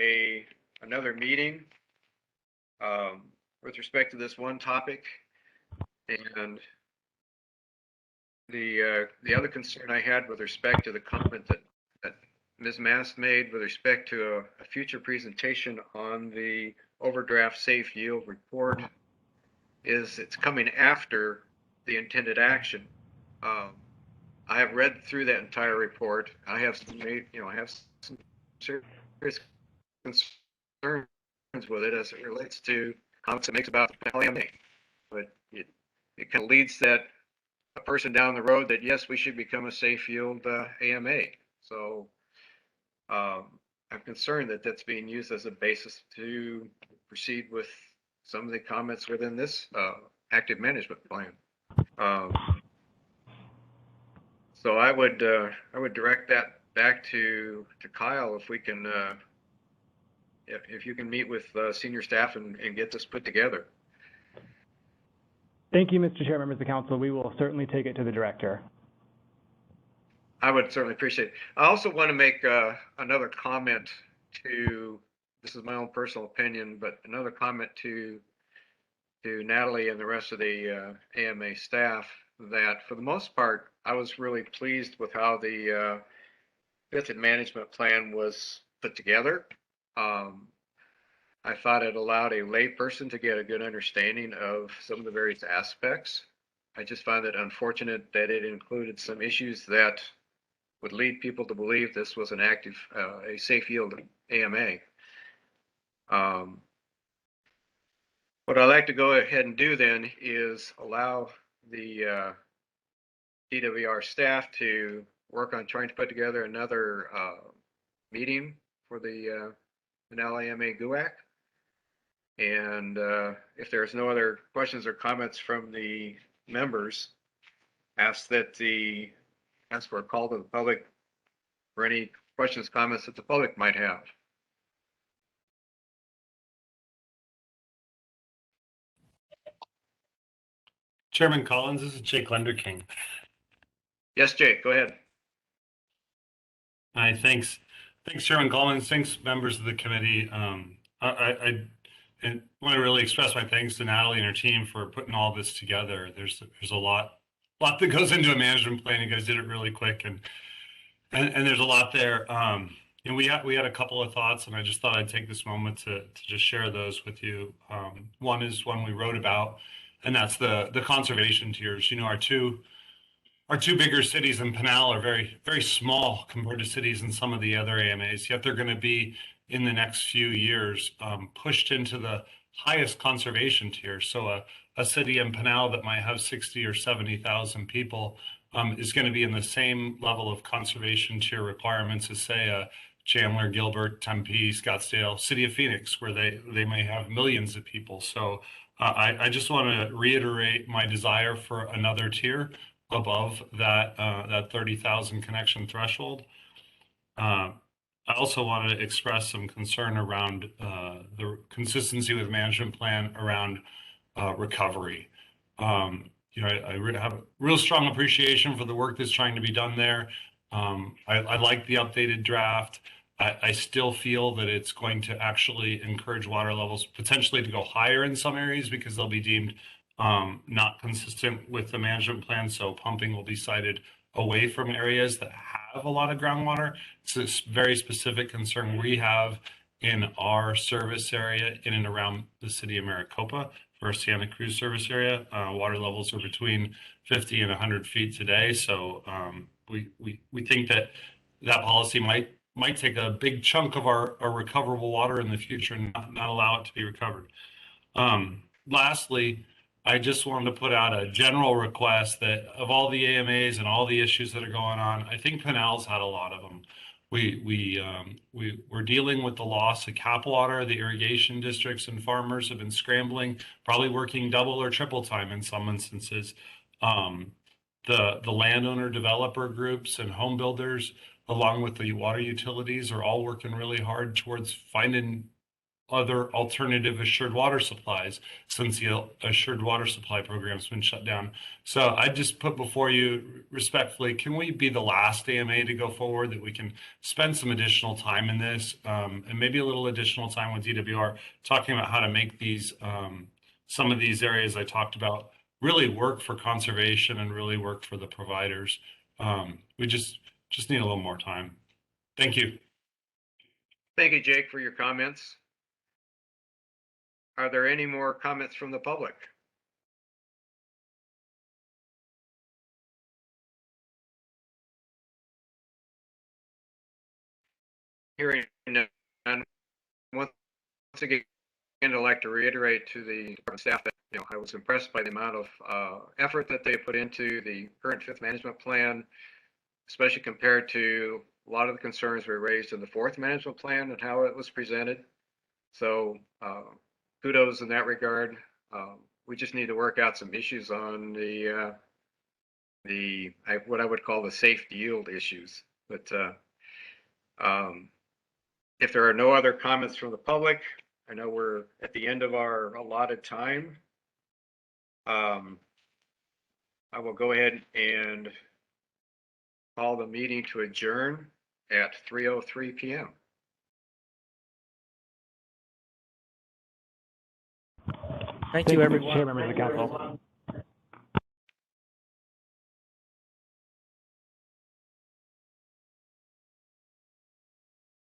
another meeting with respect to this one topic? And the other concern I had with respect to the comment that Ms. Mast made with respect to a future presentation on the overdraft safe yield report is it's coming after the intended action. I have read through that entire report. I have some serious concerns with it as it relates to comments it makes about the LMA. But it kind of leads that a person down the road that yes, we should become a safe yield AMA. So I'm concerned that that's being used as a basis to proceed with some of the comments within this active management plan. So I would direct that back to Kyle if we can if you can meet with senior staff and get this put together. Thank you, Mr. Chair, members of the council. We will certainly take it to the director. I would certainly appreciate it. I also want to make another comment to, this is my own personal opinion, but another comment to Natalie and the rest of the AMA staff that for the most part, I was really pleased with how the fifth management plan was put together. I thought it allowed a layperson to get a good understanding of some of the various aspects. I just find it unfortunate that it included some issues that would lead people to believe this was an active, a safe yield AMA. What I'd like to go ahead and do then is allow the DWR staff to work on trying to put together another meeting for the Pinal AMA GUAC. And if there's no other questions or comments from the members, ask for a call to the public for any questions, comments that the public might have. Chairman Collins, this is Jake Lenderking. Yes, Jake, go ahead. Hi, thanks. Thanks, Chairman Collins. Thanks, members of the committee. I want to really express my thanks to Natalie and her team for putting all this together. There's a lot that goes into a management plan. You guys did it really quick, and there's a lot there. We had a couple of thoughts, and I just thought I'd take this moment to just share those with you. One is one we wrote about, and that's the conservation tiers. Our two bigger cities in Pinal are very, very small compared to cities in some of the other AMAs, yet they're going to be in the next few years pushed into the highest conservation tier. So a city in Pinal that might have 60 or 70,000 people is going to be in the same level of conservation tier requirements as, say, Chandler, Gilbert, Tempe, Scottsdale, City of Phoenix, where they may have millions of people. So I just want to reiterate my desire for another tier above that that 30,000 connection threshold. I also want to express some concern around the consistency with management plan around recovery. You know, I have a real strong appreciation for the work that's trying to be done there. I like the updated draft. I still feel that it's going to actually encourage water levels potentially to go higher in some areas because they'll be deemed not consistent with the management plan. So pumping will be cited away from areas that have a lot of groundwater. It's a very specific concern we have in our service area in and around the city of Maricopa. For our Santa Cruz service area, water levels are between 50 and 100 feet today. So we think that policy might take a big chunk of our recoverable water in the future and not allow it to be recovered. Lastly, I just wanted to put out a general request that of all the AMAs and all the issues that are going on, I think Pinal's had a lot of them. We're dealing with the loss of cap water. The irrigation districts and farmers have been scrambling, probably working double or triple time in some instances. The landowner developer groups and home builders, along with the water utilities, are all working really hard towards finding other alternative assured water supplies since the assured water supply program has been shut down. So I just put before you respectfully, can we be the last AMA to go forward, that we can spend some additional time in this and maybe a little additional time with DWR talking about how to make these, some of these areas I talked about really work for conservation and really work for the providers. We just need a little more time. Thank you. Thank you, Jake, for your comments. Are there any more comments from the public? Hearing none. Once again, I'd like to reiterate to the department staff that I was impressed by the amount of effort that they put into the current fifth management plan, especially compared to a lot of the concerns we raised in the fourth management plan and how it was presented. So kudos in that regard. We just need to work out some issues on what I would call the safe yield issues. But if there are no other comments from the public, I know we're at the end of our allotted time. I will go ahead and call the meeting to adjourn at 3:03 p.m. Thank you, everyone. Chair, members of the council.